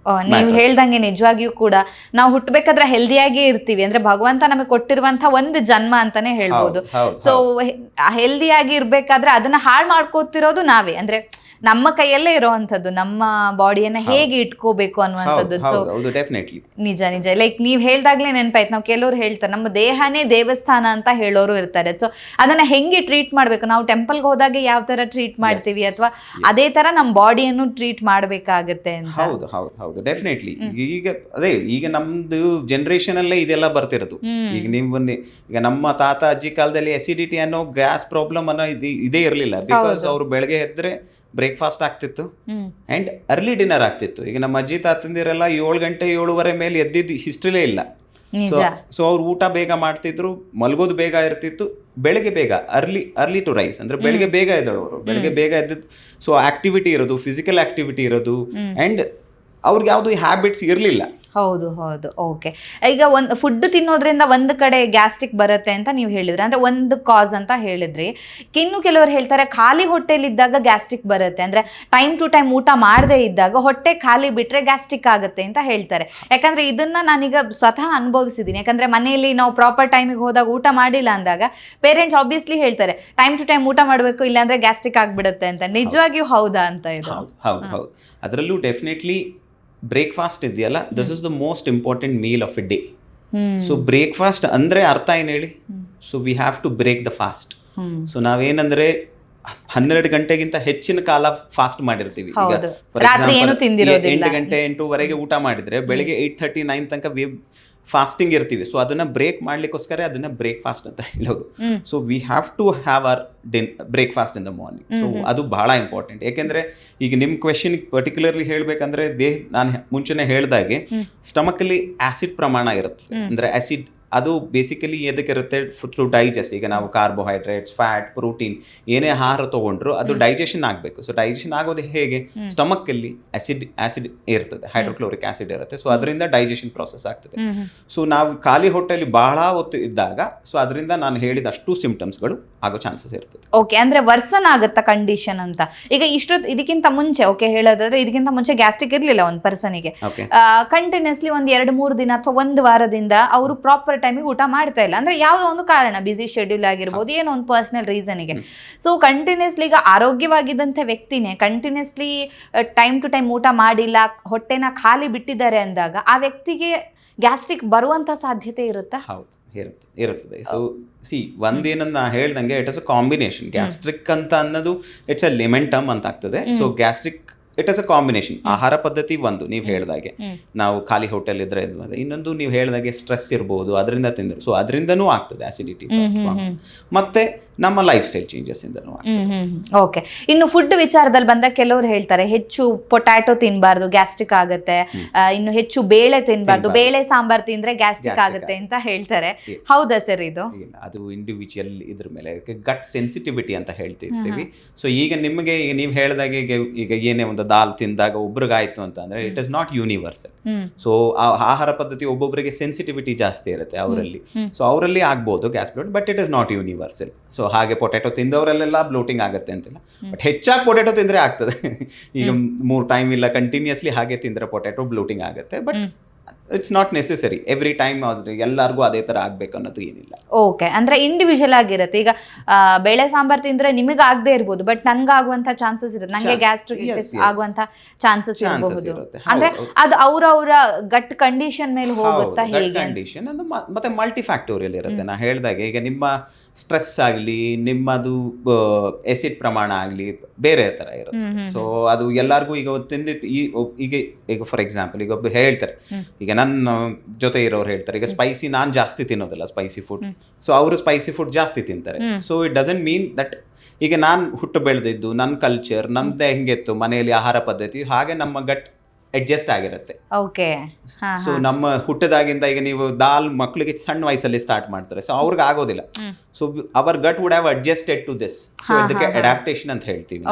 ನೀವು ಹೇಳ್ದಂಗೆ ನಿಜವಾಗಿಯೂ ಕೂಡ ನಾವು ಹುಟ್ಟಬೇಕಾದ್ರೆ ಹೆಲ್ದಿಯಾಗಿ ಇರ್ತೀವಿ. ಅಂದ್ರೆ ಭಗವಂತ ನಮಗೆ ಕೊಟ್ಟಿರುವಂತ ಒಂದು ಜನ್ಮ ಅಂತಾನೆ ಹೇಳ್ಬೋದು. ಸೊ ಹೆಲ್ದಿಯಾಗಿ ಇರ್ಬೇಕಾದ್ರೆ ಅದನ್ನ ಹಾಳು ಮಾಡ್ಕೋತಿರೋದು ನಾವೇ. ಅಂದ್ರೆ ನಮ್ಮ ಕೈಯಲ್ಲೇ ಇರೋವಂಥದ್ದು, ನಮ್ಮ ಬಾಡಿಯನ್ನ ಹೇಗೆ ಇಟ್ಕೋಬೇಕು ಅನ್ನುವಂಥದ್ದು. ಸೊ ನಿಜ ನಿಜ ಲೈಕ್ ನೀವ್ ಹೇಳ್ದಾಗ್ಲೇ ನೆನಪಾಯ್ತು. ನಾವು ಕೆಲವ್ರು ಹೇಳ್ತಾರೆ ನಮ್ಮ ದೇಹನೇ ದೇವಸ್ಥಾನ ಅಂತ ಹೇಳೋರು ಇರ್ತಾರೆ. ಸೊ ಅದನ್ನ ಹೆಂಗೆ ಟ್ರೀಟ್ ಮಾಡ್ಬೇಕು, ನಾವು ಟೆಂಪಲ್ಗೆ ಹೋದಾಗ ಯಾವ ತರ ಟ್ರೀಟ್ ಮಾಡ್ತೀವಿ ಅಥವಾ ಅದೇ ತರ ನಮ್ಮ ಬಾಡಿಯನ್ನು ಟ್ರೀಟ್ ಮಾಡ್ಬೇಕಾಗತ್ತೆ ಅಂತ. ಹೌದು ಹೌದು ಹೌದು ಡೆಫಿನೆಟ್ಲಿ. ಈಗ ನಮ್ದು ಜನರೇಷನ್ ಅಲ್ಲೇ ಇದೆಲ್ಲ ಬರ್ತಿರೋದು. ಈಗ ನಮ್ಮ ತಾತ ಅಜ್ಜಿ ಕಾಲದಲ್ಲಿ ಅಸಿಡಿಟಿ ಅನ್ನೋ ಗ್ಯಾಸ್ ಪ್ರಾಬ್ಲಮ್ ಅನ್ನೋ ಇದೇ ಇರಲಿಲ್ಲ. ಬಿಕಾಸ್ ಅವ್ರು ಬೆಳಗ್ಗೆ ಎದ್ರೆ ಬ್ರೇಕ್ಫಾಸ್ಟ್ ಆಗ್ತಿತ್ತು ಅಂಡ್ ಅರ್ಲಿ ಡಿನ್ನರ್ ಆಗ್ತಿತ್ತು. ಈಗ ನಮ್ಮ ಅಜ್ಜಿ ತಾತಂದಿರೆಲ್ಲ 7 ಗಂಟೆ 7:30 ಮೇಲೆ ಎದ್ದಿದ್ದು ಹಿಸ್ಟ್ರಿಲೇ ಇಲ್ಲ. ಸೊ ಅವ್ರು ಊಟ ಬೇಗ ಮಾಡ್ತಿದ್ರು, ಮಲ್ಗೋದು ಬೇಗ ಇರ್ತಿತ್ತು, ಬೆಳಗ್ಗೆ ಬೇಗ ಅರ್ಲಿ ಟು ರೈಸ್ ಅಂದ್ರೆ ಬೆಳಗ್ಗೆ ಬೇಗ ಎದ್ದಳವರು, ಬೆಳಗ್ಗೆ ಬೇಗ ಎದ್ದಿದ್ದು. ಸೊ ಆಕ್ಟಿವಿಟಿ ಇರೋದು, ಫಿಸಿಕಲ್ ಆಕ್ಟಿವಿಟಿ ಇರೋದು ಅಂಡ್ ಅವ್ರಿಗೆ ಯಾವುದು ಹ್ಯಾಬಿಟ್ಸ್ ಇರಲಿಲ್ಲ. ಹೌದು ಹೌದು ಓಕೆ. ಈಗ ಒಂದು ಫುಡ್ ತಿನ್ನೋದ್ರಿಂದ ಒಂದು ಕಡೆ ಗ್ಯಾಸ್ಟ್ರಿಕ್ ಬರುತ್ತೆ ಅಂತ ನೀವು ಹೇಳಿದ್ರಿ, ಅಂದ್ರೆ ಒಂದು ಕಾಸ್ ಅಂತ ಹೇಳಿದ್ರಿ. ಇನ್ನು ಕೆಲವರು ಹೇಳ್ತಾರೆ ಖಾಲಿ ಹೊಟ್ಟೆಲಿದ್ದಾಗ ಗ್ಯಾಸ್ಟ್ರಿಕ್ ಬರುತ್ತೆ, ಅಂದ್ರೆ ಟೈಮ್ ಟು ಟೈಮ್ ಊಟ ಮಾಡದೇ ಇದ್ದಾಗ ಹೊಟ್ಟೆ ಖಾಲಿ ಬಿಟ್ರೆ ಗ್ಯಾಸ್ಟ್ರಿಕ್ ಆಗುತ್ತೆ ಅಂತ ಹೇಳ್ತಾರೆ. ಯಾಕಂದ್ರೆ ಇದನ್ನ ನಾನೀಗ ಸ್ವತಃ ಅನುಭವಿಸಿದ್ದೀನಿ. ಯಾಕಂದ್ರೆ ಮನೆಯಲ್ಲಿ ನಾವು ಪ್ರಾಪರ್ ಟೈಮಿಗೆ ಹೋದಾಗ ಊಟ ಮಾಡಿಲ್ಲ ಅಂದಾಗ ಪೇರೆಂಟ್ಸ್ ಆಬ್ವಿಯಸ್ಲಿ ಹೇಳ್ತಾರೆ ಟೈಮ್ ಟು ಟೈಮ್ ಊಟ ಮಾಡಬೇಕು, ಇಲ್ಲಾಂದ್ರೆ ಗ್ಯಾಸ್ಟ್ರಿಕ್ ಆಗ್ಬಿಡುತ್ತೆ ಅಂತ. ನಿಜವಾಗಿಯೂ ಹೌದಾ ಅಂತ ಇದು? ಹೌದು ಹೌದು ಅದರಲ್ಲೂ ಡೆಫಿನೆಟ್ಲಿ ಬ್ರೇಕ್ಫಾಸ್ಟ್ ಇದೆಯಲ್ಲ, this is the most important meal of a day. So breakfast ಅಂದ್ರೆ ಅರ್ಥ ಏನು ಹೇಳಿ? So we have to break the fast. So ನಾವೇನಂದ್ರೆ 12 ಗಂಟೆಗಿಂತ ಹೆಚ್ಚಿನ ಕಾಲ ಫಾಸ್ಟ್ ಮಾಡಿರ್ತೀವಿ. ಈಗ ಫಾರ್ ಎಕ್ಸಾಂಪಲ್ 8 ಗಂಟೆ 8:30 ಊಟ ಮಾಡಿದ್ರೆ ಬೆಳಿಗ್ಗೆ 8:30 9 ತನಕ ಫಾಸ್ಟಿಂಗ್ ಇರ್ತೀವಿ. ಸೊ ಅದನ್ನ ಬ್ರೇಕ್ ಮಾಡ್ಲಿಕ್ಕೋಸ್ಕರ ಅದನ್ನ ಬ್ರೇಕ್ಫಾಸ್ಟ್ ಅಂತ ಹೇಳೋದು. So we have to have our breakfast in the morning. So ಅದು ಬಹಳ ಇಂಪಾರ್ಟೆಂಟ್. ಯಾಕೆಂದ್ರೆ ಈಗ ನಿಮ್ಮ ಕ್ವೆಶನ್ ಪರ್ಟಿಕ್ಯುಲರ್ಲಿ ಹೇಳ್ಬೇಕಂದ್ರೆ ನಾನು ಮುಂಚೆನೆ ಹೇಳ್ದಾಗೆ ಸ್ಟಮಕಲ್ಲಿ ಆಸಿಡ್ ಪ್ರಮಾಣ ಇರುತ್ತೆ. ಅಂದ್ರೆ ಆಸಿಡ್ ಅದು ಬೇಸಿಕಲಿ ಎದಕ್ಕಿರುತ್ತೆ? To digest. ಈಗ ನಾವು ಕಾರ್ಬೋಹೈಡ್ರೇಟ್ಸ್, ಫ್ಯಾಟ್, ಪ್ರೋಟೀನ್ ಏನೇ ಆಹಾರ ತೊಗೊಂಡ್ರು ಅದು ಡೈಜೆಷನ್ ಆಗಬೇಕು. ಸೊ ಡೈಜೆಷನ್ ಆಗೋದು ಹೇಗೆ? ಸ್ಟಮಕಲ್ಲಿ ಆಸಿಡ್ ಇರ್ತದೆ, ಹೈಡ್ರೋಕ್ಲೋರಿಕ್ ಆಸಿಡ್ ಇರುತ್ತೆ. ಸೊ ಅದರಿಂದ ಡೈಜೆಷನ್ ಪ್ರಾಸೆಸ್ ಆಗ್ತದೆ. ಸೊ ನಾವು ಖಾಲಿ ಹೊಟ್ಟೆಯಲ್ಲಿ ಬಹಳ ಹೊತ್ತು ಇದ್ದಾಗ ಸೊ ಅದರಿಂದ ನಾನು ಹೇಳಿದ ಅಷ್ಟು ಸಿಂಪ್ಟಮ್ಸ್ಗಳು ಆಗೋ ಚಾನ್ಸಸ್ ಇರ್ತದೆ. ಓಕೆ, ಅಂದ್ರೆ ವರ್ಸನ್ ಆಗುತ್ತಾ ಕಂಡೀಷನ್ ಅಂತ? ಈಗ ಇದಕ್ಕಿಂತ ಮುಂಚೆ ಓಕೆ ಹೇಳೋದಾದ್ರೆ ಇದಕ್ಕಿಂತ ಮುಂಚೆ ಗ್ಯಾಸ್ಟ್ರಿಕ್ ಇರ್ಲಿಲ್ಲ ಒಂದು ಪರ್ಸನಿಗೆ, ಕಂಟಿನ್ಯೂಸ್ಲಿ ಒಂದು 2-3 ದಿನ ಅಥವಾ 1 ವಾರದಿಂದ ಅವರು ಪ್ರಾಪರ್ ಟೈಮಿಗೆ ಊಟ ಮಾಡ್ತಾ ಇಲ್ಲ. ಅಂದ್ರೆ ಯಾವುದೋ ಒಂದು ಕಾರಣ, ಬಿಸಿ ಶೆಡ್ಯೂಲ್ ಆಗಿರ್ಬೋದು, ಏನೋ ಒಂದು ಪರ್ಸನಲ್ ರೀಸನ್ಗೆ. ಸೊ ಕಂಟಿನ್ಯೂಸ್ಲಿ ಈಗ ಆರೋಗ್ಯವಾಗಿದ್ದಂಥ ವ್ಯಕ್ತಿನೇ ಕಂಟಿನ್ಯೂಸ್ಲಿ ಟೈಮ್ ಟು ಟೈಮ್ ಊಟ ಮಾಡಿಲ್ಲ, ಹೊಟ್ಟೆನ ಖಾಲಿ ಬಿಟ್ಟಿದ್ದಾರೆ ಅಂದಾಗ ಆ ವ್ಯಕ್ತಿಗೆ ಗ್ಯಾಸ್ಟ್ರಿಕ್ ಬರುವಂತ ಸಾಧ್ಯತೆ ಇರುತ್ತಾ? ಹೌದು ಇರುತ್ತದೆ. ಸೊ ಒಂದೇನನ್ನ ನಾ ಹೇಳ್ದಂಗೆ it is a combination. Gastric ಅಂತ ಅನ್ನೋದು ಇಟ್ಸ್ ಅ ಲಿಮೆಂಟಮ್ ಅಂತ ಆಗ್ತದೆ. So gastric it is a combination. ಆಹಾರ ಪದ್ಧತಿ ಒಂದು, ನೀವು ಹೇಳ್ದಾಗೆ ನಾವು ಖಾಲಿ ಹೋಟೆಲ್ ಇದ್ರೆ ಇನ್ನೊಂದು ನೀವು ಹೇಳ್ದಾಗೆ ಸ್ಟ್ರೆಸ್ ಇರ್ಬೋದು, ಅದರಿಂದ ತಿಂದ್ರೆ ಸೊ ಅದರಿಂದನೂ ಆಗ್ತದೆ ಆಸಿಡಿಟಿ. ಮತ್ತೆ ನಮ್ಮ ಲೈಫ್ ಸ್ಟೈಲ್ ಚೇಂಜಸ್ ಇಂದನೂ ಆಗ್ತದೆ. ಓಕೆ, ಇನ್ನು ಫುಡ್ ವಿಚಾರದಲ್ಲಿ ಬಂದಾಗ ಕೆಲವರು ಹೇಳ್ತಾರೆ ಹೆಚ್ಚು ಪೊಟ್ಯಾಟೊ ತಿನ್ಬಾರ್ದು, ಗ್ಯಾಸ್ಟ್ರಿಕ್ ಆಗುತ್ತೆ. ಇನ್ನು ಹೆಚ್ಚು ಬೇಳೆ ತಿನ್ಬಾರ್ದು, ಬೇಳೆ ಸಾಂಬಾರ್ ತಿಂದ್ರೆ ಗ್ಯಾಸ್ಟ್ರಿಕ್ ಆಗುತ್ತೆ ಅಂತ ಹೇಳ್ತಾರೆ. ಹೌದಾ ಸರ್ ಇದು? ಅದು ಇಂಡಿವಿಜುವಲ್ ಇದ್ರ ಮೇಲೆ ಗಟ್ ಸೆನ್ಸಿಟಿವಿಟಿ ಅಂತ ಹೇಳ್ತಿರ್ತೀವಿ. ಸೊ ಈಗ ನಿಮಗೆ ನೀವು ಹೇಳ್ದಾಗೆ ಈಗ ಏನೇ ಒಂದು ದಾಲ್ ತಿಂದಾಗ ಒಬ್ರಿಗಾಯ್ತು ಅಂತ ಅಂದ್ರೆ it is not universal. So ಆಹಾರ ಪದ್ಧತಿ ಒಬ್ಬೊಬ್ಬರಿಗೆ ಸೆನ್ಸಿಟಿವಿಟಿ ಜಾಸ್ತಿ ಇರುತ್ತೆ ಅವರಲ್ಲಿ. ಸೊ ಅವರಲ್ಲಿ ಆಗ್ಬೋದು gas ಬ್ಲೋಟ್, but it is not universal. So ಹಾಗೆ ಪೊಟ್ಯಾಟೊ ತಿಂದವರಲ್ಲೆಲ್ಲ ಬ್ಲೋಟಿಂಗ್ ಆಗುತ್ತೆ ಅಂತಿಲ್ಲ, ಬಟ್ ಹೆಚ್ಚಾಗಿ ಪೊಟ್ಯಾಟೊ ತಿಂದ್ರೆ ಆಗ್ತದೆ. ಈಗ 3 ಟೈಮ್ ಇಲ್ಲ ಕಂಟಿನ್ಯೂಸ್ಲಿ ಹಾಗೆ ತಿಂದ್ರೆ ಪೊಟ್ಯಾಟೊ ಬ್ಲೋಟಿಂಗ್ ಆಗುತ್ತೆ. But it's not necessary every time ಎಲ್ಲರಿಗೂ ಅದೇ ತರ ಆಗ್ಬೇಕು ಅನ್ನೋದು ಏನಿಲ್ಲ. ಓಕೆ, ಅಂದ್ರೆ ಇಂಡಿವಿಜುವಲ್ ಆಗಿರುತ್ತೆ. ಈಗ ಬೇಳೆ ಸಾಂಬಾರ್ ತಿಂದ್ರೆ ನಿಮಗೆ ಆಗದೆ ಇರ್ಬೋದು, ಬಟ್ ನಂಗೆ ಆಗುವಂತ ಚಾನ್ಸಸ್ ಇರುತ್ತೆ, ನಂಗೆ ಗ್ಯಾಸ್ಟ್ರಿಕ್ ಆಗುವಂತ ಚಾನ್ಸಸ್ ಇರಬಹುದು. ಅಂದ್ರೆ ಅದು ಅವರವರ ಗಟ್ ಕಂಡೀಷನ್ ಮೇಲೆ ಹೋಗುತ್ತಾ ಹೇಗೆ? ಕಂಡೀಷನ್ ಮತ್ತೆ ಮಲ್ಟಿ ಫ್ಯಾಕ್ಟೋರಿಯಲ್ ಇರುತ್ತೆ. ನಾ ಹೇಳ್ದಾಗೆ ಈಗ ನಿಮ್ಮ ಸ್ಟ್ರೆಸ್ ಆಗಲಿ, ನಿಮ್ಮದು ಎಸಿಡ್ ಪ್ರಮಾಣ ಆಗಲಿ ಬೇರೆ ತರ ಇರುತ್ತೆ. ಸೊ ಅದು ಎಲ್ಲರಿಗೂ ಈಗ ತಿಂದಿತ್ತು ಈಗ ಫಾರ್ ಎಕ್ಸಾಂಪಲ್ ಈಗ ಒಬ್ಬ ಹೇಳ್ತಾರೆ, ಈಗ ನನ್ನ ಜೊತೆ ಇರೋರು ಹೇಳ್ತಾರೆ ಈಗ ಸ್ಪೈಸಿ ನಾನು ಜಾಸ್ತಿ ತಿನ್ನೋದಿಲ್ಲ ಸ್ಪೈಸಿ ಫುಡ್. ಸೊ ಅವರು ಸ್ಪೈಸಿ ಫುಡ್ ಜಾಸ್ತಿ ತಿಂತಾರೆ. So it doesn't mean that ಈಗ ನಾನು ಹುಟ್ಟು ಬೆಳೆದಿದ್ದು ನನ್ನ ಕಲ್ಚರ್ ನಂದೇ ಹೆಂಗಿತ್ತು ಮನೆಯಲ್ಲಿ ಆಹಾರ ಪದ್ಧತಿ ಹಾಗೆ ನಮ್ಮ ಗಟ್ ಅಡ್ಜಸ್ಟ್ ಆಗಿರುತ್ತೆ. ಓಕೆ, ಸೊ ನಮ್ಮ ಹುಟ್ಟದಾಗಿಂದ ಈಗ ನೀವು ದಾಲ್ ಮಕ್ಕಳಿಗೆ ಸಣ್ಣ ವಯಸ್ಸಲ್ಲಿ ಸ್ಟಾರ್ಟ್ ಮಾಡ್ತಾರೆ. ಸೊ ಅವ್ರಿಗೆ ಆಗೋದಿಲ್ಲ. So our gut would have adjusted to this. So ಇದಕ್ಕೆ ಅಡಾಪ್ಟೇಷನ್ ಅಂತ ಹೇಳ್ತೀವಿ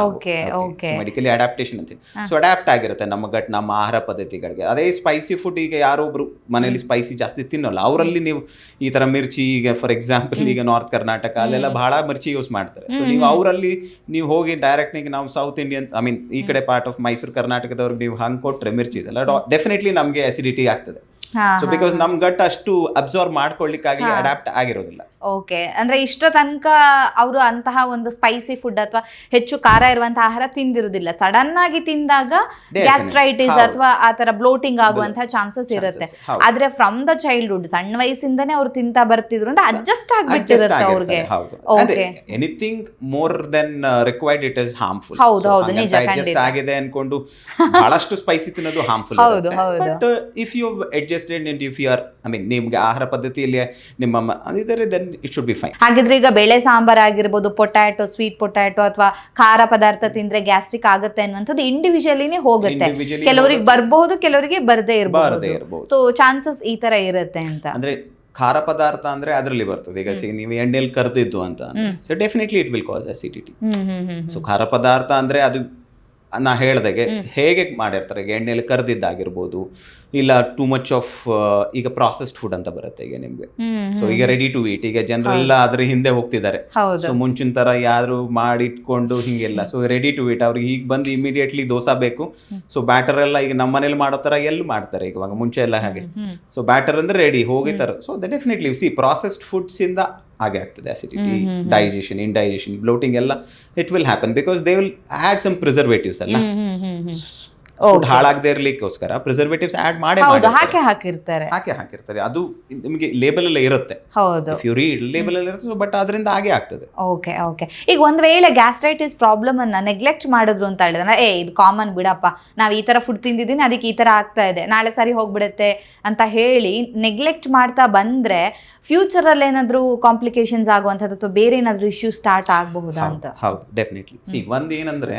ಮೆಡಿಕಲಿ ಅಡಾಪ್ಟೇಷನ್ ಅಂತ. ಸೊ ಅಡಾಪ್ಟ್ ಆಗಿರುತ್ತೆ ನಮ್ಮ ಗಟ್, ನಮ್ಮ ಆಹಾರ ಪದ್ಧತಿಗಳಿಗೆ. ಅದೇ ಸ್ಪೈಸಿ ಫುಡ್ ಈಗ ಯಾರೊಬ್ರು ಮನೇಲಿ ಸ್ಪೈಸಿ ಜಾಸ್ತಿ ತಿನ್ನೋಲ್ಲ, ಅವರಲ್ಲಿ ನೀವು ಈ ತರ ಮಿರ್ಚಿ, ಈಗ ಫಾರ್ ಎಕ್ಸಾಂಪಲ್ ಈಗ ನಾರ್ತ್ ಕರ್ನಾಟಕ ಅಲ್ಲೆಲ್ಲ ಬಹಳ ಮಿರ್ಚಿ ಯೂಸ್ ಮಾಡ್ತಾರೆ. ಸೊ ನೀವು ಅವರಲ್ಲಿ ನೀವು ಹೋಗಿ ಡೈರೆಕ್ಟ್ ಈಗ ನಾವು ಸೌತ್ ಇಂಡಿಯನ್ ಐ ಮೀನ್ ಈ ಕಡೆ ಪಾರ್ಟ್ ಆಫ್ ಮೈಸೂರು ಕರ್ನಾಟಕದವ್ರಿಗೆ ನೀವು ಹಂಗೆ ಕೊಟ್ರೆ ಮಿರ್ಚಿ ಇದೆಲ್ಲ ಡೆಫಿನೆಟ್ಲಿ ನಮಗೆ ಅಸಿಡಿಟಿ ಆಗ್ತದೆ. ಸೊ ಬಿಕಾಸ್ ನಮ್ ಗಟ್ ಅಷ್ಟು ಅಬ್ಸರ್ವ್ ಮಾಡ್ಕೊಳ್ಳಿಕ್ಕಾಗಿ ಅಡಾಪ್ಟ್ ಆಗಿರೋದಿಲ್ಲ. ಓಕೆ, ಅಂದ್ರೆ ಇಷ್ಟ ತನಕ ಅವರು ಅಂತಹ ಒಂದು ಸ್ಪೈಸಿ ಫುಡ್ ಅಥವಾ ಹೆಚ್ಚು ಖಾರ ಇರುವಂತಹ ಆಹಾರ ತಿಂದಿರುವುದಿಲ್ಲ. ಸಡನ್ ಆಗಿ ತಿಂದಾಗ ಗ್ಯಾಸ್ಟ್ರೈಟಿಸ್ ಅಥವಾ ಆ ತರ ಬ್ಲೋಟಿಂಗ್ ಆಗುವಂತಹ ಚಾನ್ಸಸ್ ಇರುತ್ತೆ. ಆದ್ರೆ ಫ್ರಮ್ ದ ಚೈಲ್ಡ್ಹುಡ್ ಸಣ್ಣ ವಯಸ್ಸಿಂದಾನೇ ಅವ್ರು ತಿಂತಾ ಬರ್ತಿದ್ರು ಅಂದ್ರೆ ಅಡ್ಜಸ್ಟ್ ಆಗ್ಬಿಟ್ಟಿರುತ್ತೆ ಅವ್ರಿಗೆ. Okay, anything more than required it is harmful. ಹೌದು, ನಿಜ, ಅಡ್ಜಸ್ಟ್ ಆಗಿದೆ ಅನ್ಕೊಂಡು ಬಹಳಷ್ಟು ಸ್ಪೈಸಿ ತಿನ್ನೋದು harmful. But if you adjusted and if you are I mean ನಿಮ್ಗೆ ಆಹಾರ ಪದ್ಧತಿಯಲ್ಲಿ ನಿಮ್ಮ ಅದಿದ್ದರೆ then it should be fine. ಹಾಗಿದ್ರೆ ಈಗ ಬೇಳೆ ಸಾಂಬಾರ್ ಆಗಿರ್ಬೋದು, ಪೊಟ್ಯಾಟೊ, ಸ್ವೀಟ್ ಪೊಟ್ಯಾಟೊ ಅಥವಾ ಖಾರ ಪದಾರ್ಥ ತಿಂದ್ರೆ ಗ್ಯಾಸ್ಟ್ರಿಕ್ ಆಗುತ್ತೆ ಅನ್ನುವಂಥದ್ದು ಇಂಡಿವಿಜುವಲಿನೇ ಹೋಗುತ್ತೆ. ಕೆಲವರಿಗೆ ಬರಬಹುದು, ಕೆಲವರಿಗೆ ಬರದೇ ಇರಬಹುದು. ಸೊ ಚಾನ್ಸಸ್ ಈ ತರ ಇರುತ್ತೆ ಅಂತ. ಅಂದ್ರೆ ಖಾರ ಪದಾರ್ಥ ಅಂದ್ರೆ ಅದರಲ್ಲಿ ಬರ್ತದೆ. ಈಗ ನೀವು ಎಣ್ಣೆಯಲ್ಲಿ ಕರ್ದಿದ್ದು ಅಂತ, so definitely it will cause acidity. So ಖಾರ ಪದಾರ್ಥ ಅಂದ್ರೆ ಅದು ನಾ ಹೇಳ್ದಾಗೆ ಹೇಗೆ ಮಾಡಿರ್ತಾರೆ, ಈಗ ಎಣ್ಣೆಯಲ್ಲಿ ಕರ್ದಿದ್ದಾಗಿರ್ಬೋದು, ಇಲ್ಲ ಟೂ ಮಚ್ ಆಫ್ ಈಗ ಪ್ರಾಸೆಸ್ಡ್ ಫುಡ್ ಅಂತ ಬರುತ್ತೆ ಈಗ ನಿಮ್ಗೆ. ಸೊ ಈಗ ರೆಡಿ ಟು ಈಟ್, ಈಗ ಜನರೆಲ್ಲ ಅದ್ರ ಹಿಂದೆ ಹೋಗ್ತಿದ್ದಾರೆ. ಸೊ ಮುಂಚಿನ ತರ ಯಾರು ಮಾಡಿಟ್ಕೊಂಡು ಹಿಂಗೆಲ್ಲ. ಸೊ ರೆಡಿ ಟು ಈಟ್, ಅವ್ರಿಗೆ ಈಗ ಬಂದು ಇಮಿಡಿಯೇಟ್ಲಿ ದೋಸೆ ಬೇಕು. ಸೊ ಬ್ಯಾಟರ್ ಎಲ್ಲ ಈಗ ನಮ್ಮ ಮನೇಲಿ ಮಾಡೋ ತರ ಎಲ್ಲಿ ಮಾಡ್ತಾರೆ ಇವಾಗ, ಮುಂಚೆ ಎಲ್ಲ ಹಾಗೆ. ಸೊ ಬ್ಯಾಟರ್ ಅಂದ್ರೆ ರೆಡಿ ಹೋಗಿತಾರೆ. ಸೊ ಡೆಫಿನೆಟ್ಲಿ ಸಿ ಪ್ರಾಸೆಸ್ಡ್ ಫುಡ್ಸ್ ಇಂದ ಹಾಗೆ ಆಗ್ತದೆ ಅಸಿಡಿಟಿ, ಡೈಜೆಷನ್, ಇಂಡೈಜೆಷನ್, ಬ್ಲೋಟಿಂಗ್ ಎಲ್ಲ it will happen because they will add some preservatives ಅಲ್ಲ. ಫುಡ್ ಹಾಳಾಗದೆ ಇರ್ಲಿಕ್ಕೋಸ್ಕರ ಪ್ರಿಸರ್ವೇಟಿವ್ಸ್ ಆಡ್ ಮಾಡಿ ಹಾಕಿರ್ತಾರೆ. ಅದು ನಿಮಗೆ ಲೇಬಲ್ ಎಲ್ಲ ಇರುತ್ತೆ. ಇಫ್ ಯು ರೀಡ್ ಲೇಬಲ್ ಎಲ್ಲ ಇರುತ್ತೆ. ಬಟ್ ಅದರಿಂದ ಹಾಗೆ ಆಗ್ತದೆ. ಓಕೆ, ಈಗ ಒಂದ್ ವೇಳೆ ಗ್ಯಾಸ್ಟ್ರೈಟಿಸ್ ಪ್ರಾಬ್ಲಮ್ ಅನ್ನ ನೆಗ್ಲೆಕ್ಟ್ ಮಾಡಿದ್ರು ಅಂತ ಹೇಳಿದ್ರೆ, ಇದು ಕಾಮನ್ ಬಿಡಪ್ಪ, ನಾವ್ ಈ ತರ ಫುಡ್ ತಿಂದಿದ್ದೀನಿ ಅದಕ್ಕೆ ಈ ತರ ಆಗ್ತಾ ಇದೆ, ನಾಳೆ ಸರಿ ಹೋಗ್ಬಿಡುತ್ತೆ ಅಂತ ಹೇಳಿ ನೆಗ್ಲೆಕ್ಟ್ ಮಾಡ್ತಾ ಬಂದ್ರೆ ಫ್ಯೂಚರ್ ಅಲ್ಲಿ ಏನಾದ್ರು ಕಾಂಪ್ಲಿಕೇಶನ್ಸ್ ಆಗುವಂಥದ್ದು ಅಥವಾ ಬೇರೆ ಏನಾದ್ರು ಇಶ್ಯೂ ಸ್ಟಾರ್ಟ್ ಆಗಬಹುದಾ ಅಂತ? ಹೌದು, ಡೆಫಿನೆಟ್ಲಿ. ಒಂದ್ ಏನಂದ್ರೆ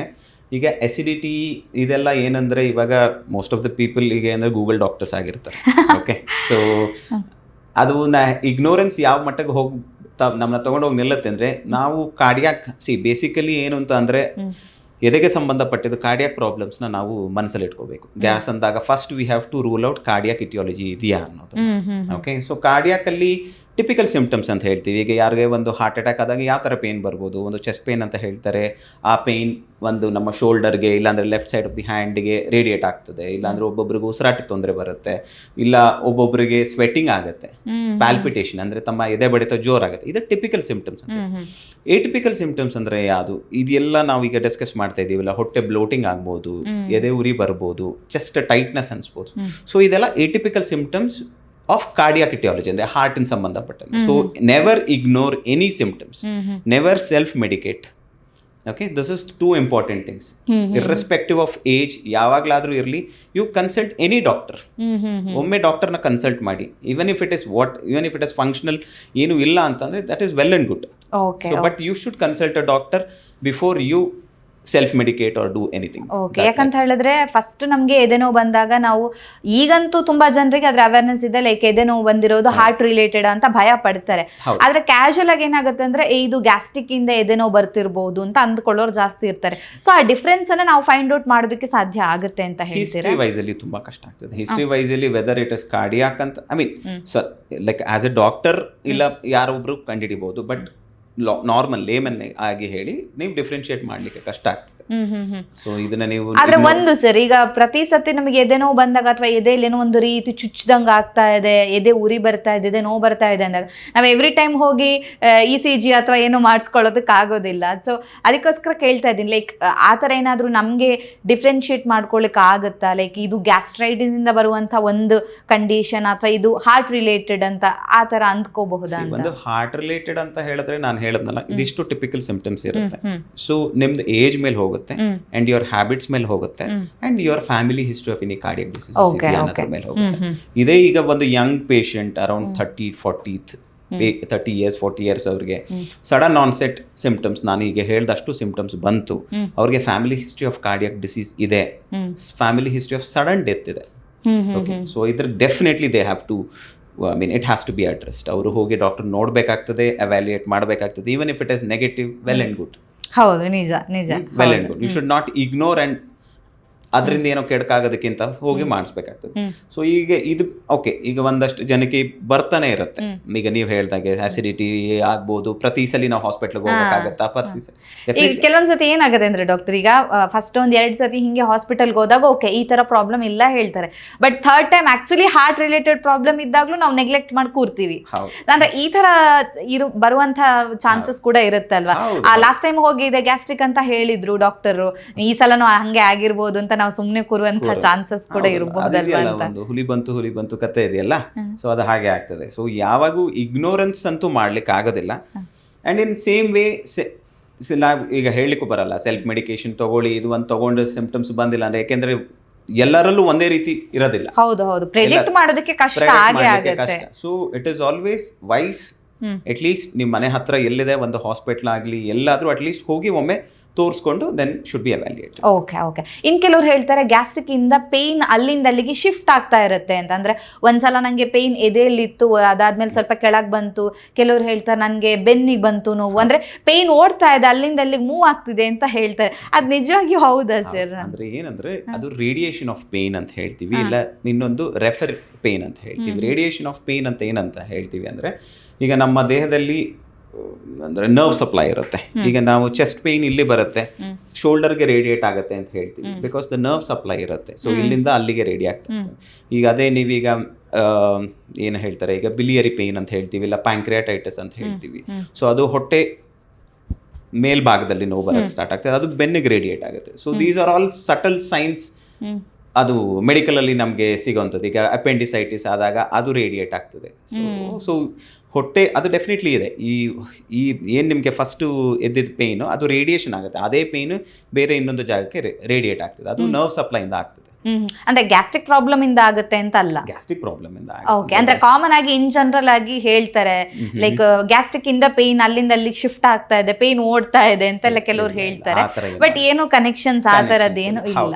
ಈಗ ಅಸಿಡಿಟಿ ಇದೆಲ್ಲ ಏನಂದ್ರೆ ಇವಾಗ ಮೋಸ್ಟ್ ಆಫ್ ದ ಪೀಪಲ್ ಈಗ ಏನಂದ್ರೆ ಗೂಗಲ್ ಡಾಕ್ಟರ್ಸ್ ಆಗಿರ್ತಾರೆ. ಓಕೆ, ಸೊ ಅದು ಇಗ್ನೋರೆನ್ಸ್ ಯಾವ ಮಟ್ಟಕ್ಕೆ ಹೋಗಿ ನಮ್ಮನ್ನ ತಗೊಂಡೋಗಿ ನಿಲ್ಲತ್ತೆ ಅಂದ್ರೆ, ನಾವು ಕಾರ್ಡಿಯಾಕ್ ಬೇಸಿಕಲಿ ಏನು ಅಂತ ಅಂದ್ರೆ ಎದೆಗೆ ಸಂಬಂಧಪಟ್ಟಿದ್ದು ಕಾರ್ಡಿಯಾಕ್ ಪ್ರಾಬ್ಲಮ್ಸ್ನ ನಾವು ಮನಸ್ಸಲ್ಲಿ ಇಟ್ಕೋಬೇಕು. ಗ್ಯಾಸ್ ಅಂದಾಗ first we have to rule out cardiac etiology ಇದೆಯಾ ಅನ್ನೋದು. ಓಕೆ, ಸೊ ಕಾರ್ಡಿಯಾಕ್ ಅಲ್ಲಿ ಟಿಪಿಕಲ್ ಸಿಂಪ್ಟಮ್ಸ್ ಅಂತ ಹೇಳ್ತೀವಿ. ಈಗ ಯಾರಿಗೆ ಒಂದು ಹಾರ್ಟ್ ಅಟ್ಯಾಕ್ ಆದಾಗ ಯಾವ ಥರ ಪೇನ್ ಬರ್ಬೋದು, ಒಂದು ಚೆಸ್ಟ್ ಪೇನ್ ಅಂತ ಹೇಳ್ತಾರೆ. ಆ ಪೇನ್ ಒಂದು ನಮ್ಮ ಶೋಲ್ಡರ್ಗೆ ಇಲ್ಲಾಂದರೆ ಲೆಫ್ಟ್ ಸೈಡ್ ಆಫ್ ದಿ ಹ್ಯಾಂಡ್ಗೆ ರೇಡಿಯೇಟ್ ಆಗ್ತದೆ, ಇಲ್ಲಾಂದರೆ ಒಬ್ಬೊಬ್ರಿಗೆ ಉಸಿರಾಟ ತೊಂದರೆ ಬರುತ್ತೆ, ಇಲ್ಲ ಒಬ್ಬೊಬ್ಬರಿಗೆ ಸ್ವೆಟ್ಟಿಂಗ್ ಆಗುತ್ತೆ, ಪ್ಯಾಲ್ಪಿಟೇಷನ್ ಅಂದರೆ ತಮ್ಮ ಎದೆ ಬಡಿತ ಜೋರಾಗುತ್ತೆ. ಇದು ಟಿಪಿಕಲ್ ಸಿಂಪ್ಟಮ್ಸ್ ಅಂತ. ಏಟಿಪಿಕಲ್ ಸಿಂಪ್ಟಮ್ಸ್ ಅಂದರೆ ಯಾವುದು, ಇದೆಲ್ಲ ನಾವು ಈಗ ಡಿಸ್ಕಸ್ ಮಾಡ್ತಾ ಇದ್ದೀವಲ್ಲ, ಹೊಟ್ಟೆ ಬ್ಲೋಟಿಂಗ್ ಆಗ್ಬೋದು, ಎದೆ ಉರಿ ಬರ್ಬೋದು, ಚೆಸ್ಟ್ ಟೈಟ್ನೆಸ್ ಅನ್ಸ್ಬೋದು. ಸೊ ಇದೆಲ್ಲ ಏಟಿಪಿಕಲ್ ಸಿಂಪ್ಟಮ್ಸ್ ಆಫ್ ಕಾರ್ಡಿಯಾಕ್ ಇಟಿಯಾಲಜಿ ಅಂದರೆ ಹಾರ್ಟಿನ ಸಂಬಂಧಪಟ್ಟಂತೆ. So never ignore any symptoms, never self medicate. Okay, this is two important things. Irrespective of age ಯಾವಾಗಲಾದರೂ ಇರಲಿ, ಯು ಕನ್ಸಲ್ಟ್ ಎನಿ ಡಾಕ್ಟರ್. ಒಮ್ಮೆ ಡಾಕ್ಟರ್ನ ಕನ್ಸಲ್ಟ್ ಮಾಡಿ. Even if it is functional ಏನು ಇಲ್ಲ ಅಂತಂದರೆ that is well and good. But you should consult a doctor before you self medicate or do anything. Okay, ಯಾಕಂತ ಹೇಳಿದ್ರೆ ಫಸ್ಟ್ ನಮಗೆ ಎದೆನೋವು ಬಂದಾಗ ನಾವು ಈಗಂತೂ ತುಂಬಾ ಜನರಿಗೆ ಅದ್ರ ಅವೇರ್ನೆಸ್ ಇದೆ, ಲೈಕ್ ಎದೆನೋವು ಬಂದಿರೋದು ಹಾರ್ಟ್ ರಿಲೇಟೆಡ್ ಅಂತ ಭಯ ಪಡ್ತಾರೆ. ಆದ್ರೆ ಕ್ಯಾಶುಯಲ್ ಆಗಿ ಏನಾಗುತ್ತೆ ಅಂದ್ರೆ ಇದು ಗ್ಯಾಸ್ಟ್ರಿಕ್ ಇಂದ ಎದೆನೋವು ಬರ್ತಿರ್ಬೋದು ಅಂತ ಅಂದ್ಕೊಳ್ಳೋರು ಜಾಸ್ತಿ ಇರ್ತಾರೆ. ಸೊ ಆ ಡಿಫ್ರೆನ್ಸ್ ಅನ್ನ ನಾವು ಫೈಂಡ್ ಔಟ್ ಮಾಡೋದಕ್ಕೆ ಸಾಧ್ಯ ಆಗುತ್ತೆ ಅಂತ ಹೇಳ್ತೀರಾ? ಹಿಸ್ಟ್ರಿ ವೈಸ್ ಅಲ್ಲಿ ತುಂಬಾ ಕಷ್ಟ ಆಗ್ತದೆ. ಹಿಸ್ಟ್ರಿ ವೈಸ್ ಅಲ್ಲಿ ವೆದರ್ ಇಟ್ ಇಸ್ ಕಾರ್ಡಿಯಾಕ್ ಅಂತ I mean like as A doctor ಇಲ್ಲ ಯಾರೊಬ್ರು ಕಂಡುಹಿಡಿಬಹುದು. ಬಟ್ ನಾರ್ಮಲ್ ಲೇಮನ್ ಆಗಿ ಹೇಳಿ ನೀವು ಡಿಫ್ರೆನ್ಶಿಯೇಟ್ ಮಾಡ್ಲಿಕ್ಕೆ ಕಷ್ಟ ಆಗ್ತದೆ. ಸೊ ಇದನ್ನ ನೀವು ಆದ್ರೆ ಒಂದು ಸರ್, ಈಗ ಪ್ರತಿ ಸತಿ ನಮಗೆ ಎದೆ ನೋವು ಬಂದಾಗ ಅಥವಾ ಎದೆಯಲ್ಲಿ ಏನೋ ಒಂದು ರೀತಿ ಚುಚ್ಚದಂಗ ಆಗ್ತಾ ಇದೆ, ಎದೆ ಉರಿ ಬರ್ತಾ ಇದೆ, ಎದೆ ನೋವು ಬರ್ತಾ ಇದೆ ಅಂದಾಗ ನಾವು ಎವ್ರಿ ಟೈಮ್ ಹೋಗಿ ECG ಅಥವಾ ಏನೋ ಮಾಡಿಸ್ಕೊಳ್ಳೋದಕ್ಕೆ ಆಗೋದಿಲ್ಲ. ಸೊ ಅದಕ್ಕೋಸ್ಕರ ಕೇಳ್ತಾ ಇದ್ದೀನಿ, ಲೈಕ್ ಆ ಥರ ಏನಾದರೂ ನಮಗೆ ಡಿಫ್ರೆನ್ಶಿಯೇಟ್ ಮಾಡ್ಕೊಳ್ಳಿಕ್ಕೆ ಆಗುತ್ತಾ? ಲೈಕ್ ಇದು ಗ್ಯಾಸ್ಟ್ರೈಟಿಸ್ ಇಂದ ಬರುವಂಥ ಒಂದು ಕಂಡೀಷನ್ ಅಥವಾ ಇದು ಹಾರ್ಟ್ ರಿಲೇಟೆಡ್ ಅಂತ ಆ ಥರ ಅಂದ್ಕೋಬಹುದಾ? ಒಂದು ಹಾರ್ಟ್ ರಿಲೇಟೆಡ್ ಅಂತ ಹೇಳಿದ್ರೆ ನಾನು ಹೇಳದ್ನಲ್ಲ, ಇದಿಷ್ಟು ಟಿಪಿಕಲ್ ಸಿಂಪ್ಟಮ್ಸ್ ಇರುತ್ತೆ. ಸೊ ನಿಮ್ದು ಏಜ್ ಮೇಲೆ ಹೋಗುತ್ತೆ, ಅಂಡ್ ಯುವರ್ ಹ್ಯಾಬಿಟ್ಸ್ ಮೇಲೆ ಹೋಗುತ್ತೆ, and your family history of any cardiac disease ಅನ್ನೋದ್ರ ಮೇಲೆ ಹೋಗುತ್ತೆ. ಇದೇ ಈಗ ಒಂದು young patient around 30 years 40 years ಅವ್ರಿಗೆ ಸಡನ್ ಆನ್ಸೆಟ್ ಸಿಂಪ್ಟಮ್ಸ್, ನಾನು ಈಗ ಹೇಳ್ದಷ್ಟು ಸಿಂಪ್ಟಮ್ಸ್ ಬಂತು, ಅವ್ರಿಗೆ family history of cardiac disease ಇದೆ, family history of sudden death ಇದೆ. ಓಕೆ, ಸೊ ಇದ್ರ definitely they have to I mean it has to be addressed. ಅವರು ಹೋಗಿ ಡಾಕ್ಟರ್ ನೋಡಬೇಕಾಗ್ತದೆ, ಎವ್ಯಾಲ್ಯೂಯೇಟ್ ಮಾಡಬೇಕಾಗ್ತದೆ. Even if it is negative, well and good. ಹೌದು, ನಿಜ ನಿಜ. Well and good. You should not ignore and ಅದರಿಂದ ಏನೋ ಕೆಡಕಾಗೋದಕ್ಕಿಂತ ಹೋಗಿ ಮಾಡಿಸ್ಬೇಕಾಗ್ತದೆ. ಸೊ ಈಗ ಇದು ಓಕೆ, ಈಗ ಒಂದಷ್ಟು ಜನಕ್ಕೆ ಬರ್ತಾನೆ ಇರುತ್ತೆ. ಈಗ ನೀವು ಹೇಳ್ದಾಗೆ ಆಸಿಡಿಟಿ ಆಗ್ಬೋದು, ಪ್ರತಿ ಸಲ ನಾವು ಹಾಸ್ಪಿಟ್ಲಿಗೆ ಹೋಗ್ಬೇಕಾಗತ್ತಾ? ಪ್ರತಿ ಸಲ ಈಗ ಕೆಲವೊಂದ್ಸತಿ ಏನಾಗುತ್ತೆ ಅಂದ್ರೆ ಡಾಕ್ಟರ್, ಈಗ ಫಸ್ಟ್ 1-2 ಸತಿ ಹಿಂಗೆ ಹಾಸ್ಪಿಟಲ್ಗೆ ಹೋದಾಗ ಓಕೆ ಈ ತರ ಪ್ರಾಬ್ಲಮ್ ಇಲ್ಲ ಹೇಳ್ತಾರೆ, but third time actually heart related problem ಇದ್ದಾಗ್ಲೂ ನಾವು ನೆಗ್ಲೆಕ್ಟ್ ಮಾಡಿ ಕೂರ್ತೀವಿ. ಅಂದ್ರೆ ಈ ತರ ಬರುವಂತ ಚಾನ್ಸಸ್ ಕೂಡ ಇರುತ್ತಲ್ವಾ? ಲಾಸ್ಟ್ ಟೈಮ್ ಹೋಗಿದೆ ಗ್ಯಾಸ್ಟ್ರಿಕ್ ಅಂತ ಹೇಳಿದ್ರು ಡಾಕ್ಟರ್, ಈ ಸಲನೂ ಹಂಗೆ ಆಗಿರ್ಬೋದು ಅಂತ ನಾವು ಸುಮ್ಮನೆ ಕೂರುವಂತಹ ಚಾನ್ಸಸ್ ಕೂಡ ಇರಬಹುದಲ್ವಾ ಅಂತ. ಒಂದು ಹುಲಿ ಬಂತು ಕತೆ ಇದೆಯಲ್ಲ, ಸೊ ಅದು ಹಾಗೆ ಆಗ್ತದೆ. ಸೊ ಯಾವಾಗೂ ಇಗ್ನೋರೆನ್ಸ್ ಅಂತೂ ಮಾಡ್ಲಿಕ್ಕೆ ಆಗೋದಿಲ್ಲ. ಅಂಡ್ ಇನ್ ಸೇಮ್ ವೇ ಈಗ ಹೇಳಲಿಕ್ಕೂ ಬರಲ್ಲ ಸೆಲ್ಫ್ ಮೆಡಿಕೇಶನ್ ತಗೊಳ್ಳಿ, ಇದು ಒಂದು ತಗೊಂಡು ಸಿಂಪ್ಟಮ್ಸ್ ಬಂದಿಲ್ಲ ಅಂದ್ರೆ, ಯಾಕೆಂದ್ರೆ ಎಲ್ಲರಲ್ಲೂ ಒಂದೇ ರೀತಿ ಇರೋದಿಲ್ಲ. ಹೌದು ಹೌದು, ಪ್ರೆಡಿಕ್ಟ್ ಮಾಡೋದಕ್ಕೆ ಕಷ್ಟ ಆಗುತ್ತೆ. So it is always wise, at least ನಿಮ್ಮ ಮನೆ ಹತ್ರ ಎಲ್ಲಿದೆ ಒಂದು ಹಾಸ್ಪಿಟಲ್ ಆಗಲಿ ಎಲ್ಲಾದ್ರೂ ಅಟ್ ಲೀಸ್ಟ್ ಹೋಗಿ ಒಮ್ಮೆ ತೋರಿಸ್ಕೊಂಡು then should be evaluate. Okay okay. ಇನ್ ಕೆಲವ್ರು ಹೇಳ್ತಾರೆ ಗ್ಯಾಸ್ಟ್ರಿಕ್ ಇಂದ ಪೇನ್ ಅಲ್ಲಿಂದ ಅಲ್ಲಿಗೆ ಶಿಫ್ಟ್ ಆಗ್ತಾ ಇರುತ್ತೆ ಅಂತ. ಅಂದ್ರೆ ಒಂದ್ಸಲ ನಂಗೆ ಪೇನ್ ಎದೆಯಲ್ಲಿತ್ತು, ಅದಾದ್ಮೇಲೆ ಸ್ವಲ್ಪ ಕೆಳಗ್ ಬಂತು. ಕೆಲವ್ರು ಹೇಳ್ತಾರೆ ನನ್ಗೆ ಬೆನ್ನಿಗೆ ಬಂತು ನೋವು, ಅಂದ್ರೆ ಪೇನ್ ಓಡ್ತಾ ಇದೆ ಅಲ್ಲಿಂದ ಅಲ್ಲಿಗೆ ಮೂವ್ ಆಗ್ತಿದೆ ಅಂತ ಹೇಳ್ತಾರೆ. ಅದ್ ನಿಜವಾಗಿ ಹೌದಾ ಸರ್? ಅಂದ್ರೆ ಏನಂದ್ರೆ ಅದು ರೇಡಿಯೇಷನ್ ಆಫ್ ಪೇನ್ ಅಂತ ಹೇಳ್ತೀವಿ, ಇಲ್ಲ ಇನ್ನೊಂದು ರೆಫರ್ ಪೇನ್ ಅಂತ ಹೇಳ್ತೀವಿ. ರೇಡಿಯೇಷನ್ ಆಫ್ ಪೇನ್ ಅಂತ ಏನಂತ ಹೇಳ್ತೀವಿ ಅಂದ್ರೆ, ಈಗ ನಮ್ಮ ದೇಹದಲ್ಲಿ ಅಂದ್ರೆ ನರ್ವ್ ಸಪ್ಲೈ ಇರುತ್ತೆ. ಈಗ ನಾವು ಚೆಸ್ಟ್ ಪೇನ್ ಇಲ್ಲಿ ಬರುತ್ತೆ, ಶೋಲ್ಡರ್ಗೆ ರೇಡಿಯೇಟ್ ಆಗುತ್ತೆ ಅಂತ ಹೇಳ್ತೀವಿ, ಬಿಕಾಸ್ ದ ನರ್ವ್ ಸಪ್ಲೈ ಇರುತ್ತೆ. ಸೊ ಇಲ್ಲಿಂದ ಅಲ್ಲಿಗೆ ರೇಡಿ ಆಗ್ತದೆ. ಈಗ ಅದೇ ನೀವೀಗ ಏನು ಹೇಳ್ತಾರೆ, ಈಗ ಬಿಲಿಯರಿ ಪೇನ್ ಅಂತ ಹೇಳ್ತೀವಿ, ಇಲ್ಲ ಪ್ಯಾಂಕ್ರಿಯಾಟೈಟಿಸ್ ಅಂತ ಹೇಳ್ತೀವಿ. ಸೊ ಅದು ಹೊಟ್ಟೆ ಮೇಲ್ಭಾಗದಲ್ಲಿ ನೋವು ಬರೋಕ್ಕೆ ಸ್ಟಾರ್ಟ್ ಆಗ್ತದೆ, ಅದು ಬೆನ್ನಿಗೆ ರೇಡಿಯೇಟ್ ಆಗುತ್ತೆ. So these are all subtle science. ಅದು ಮೆಡಿಕಲಲ್ಲಿ ನಮಗೆ ಸಿಗೋವಂಥದ್ದು. ಈಗ ಅಪೆಂಡಿಸೈಟಿಸ್ ಆದಾಗ ಅದು ರೇಡಿಯೇಟ್ ಆಗ್ತದೆ. ಸೊ ಹೊಟ್ಟೆ ಅದು ಡೆಫಿನೆಟ್ಲಿ ಇದೆ. ಈ ಏನು ನಿಮಗೆ ಫಸ್ಟು ಎದ್ದಿದ್ದ ಪೇಯ್ನು ಅದು ರೇಡಿಯೇಷನ್ ಆಗುತ್ತೆ, ಅದೇ ಪೇಯ್ನು ಬೇರೆ ಇನ್ನೊಂದು ಜಾಗಕ್ಕೆ ರೇಡಿಯೇಟ್ ಆಗ್ತದೆ. ಅದು ನರ್ವ್ ಸಪ್ಲೈಯಿಂದ ಆಗ್ತದೆ. ಅಂದ್ರೆ ಗ್ಯಾಸ್ಟ್ರಿಕ್ ಪ್ರಾಬ್ಲಮ್ ಇಂದ ಆಗುತ್ತೆ ಅಂತ ಅಲ್ಲ, ಗ್ಯಾಸ್ಟ್ರಿಕ್ ಪ್ರಾಬ್ಲಮ್ ಇಂದ. ಓಕೆ. ಅಂದ್ರೆ ಕಾಮನ್ ಆಗಿ ಇನ್ ಜನರಲ್ ಆಗಿ ಹೇಳ್ತಾರೆ ಲೈಕ್ ಗ್ಯಾಸ್ಟ್ರಿಕ್ ಇಂದ ಪೇನ್ ಅಲ್ಲಿಂದ ಅಲ್ಲಿಗೆ ಶಿಫ್ಟ್ ಆಗ್ತಾ ಇದೆ, ಪೇನ್ ಓಡ್ತಾ ಇದೆ ಅಂತೆಲ್ಲ ಕೆಲವ್ರು ಹೇಳ್ತಾರೆ. ಬಟ್ ಏನು ಕನೆಕ್ಷನ್ಸ್ ಆ ತರದ್ದೇನು ಇಲ್ಲ.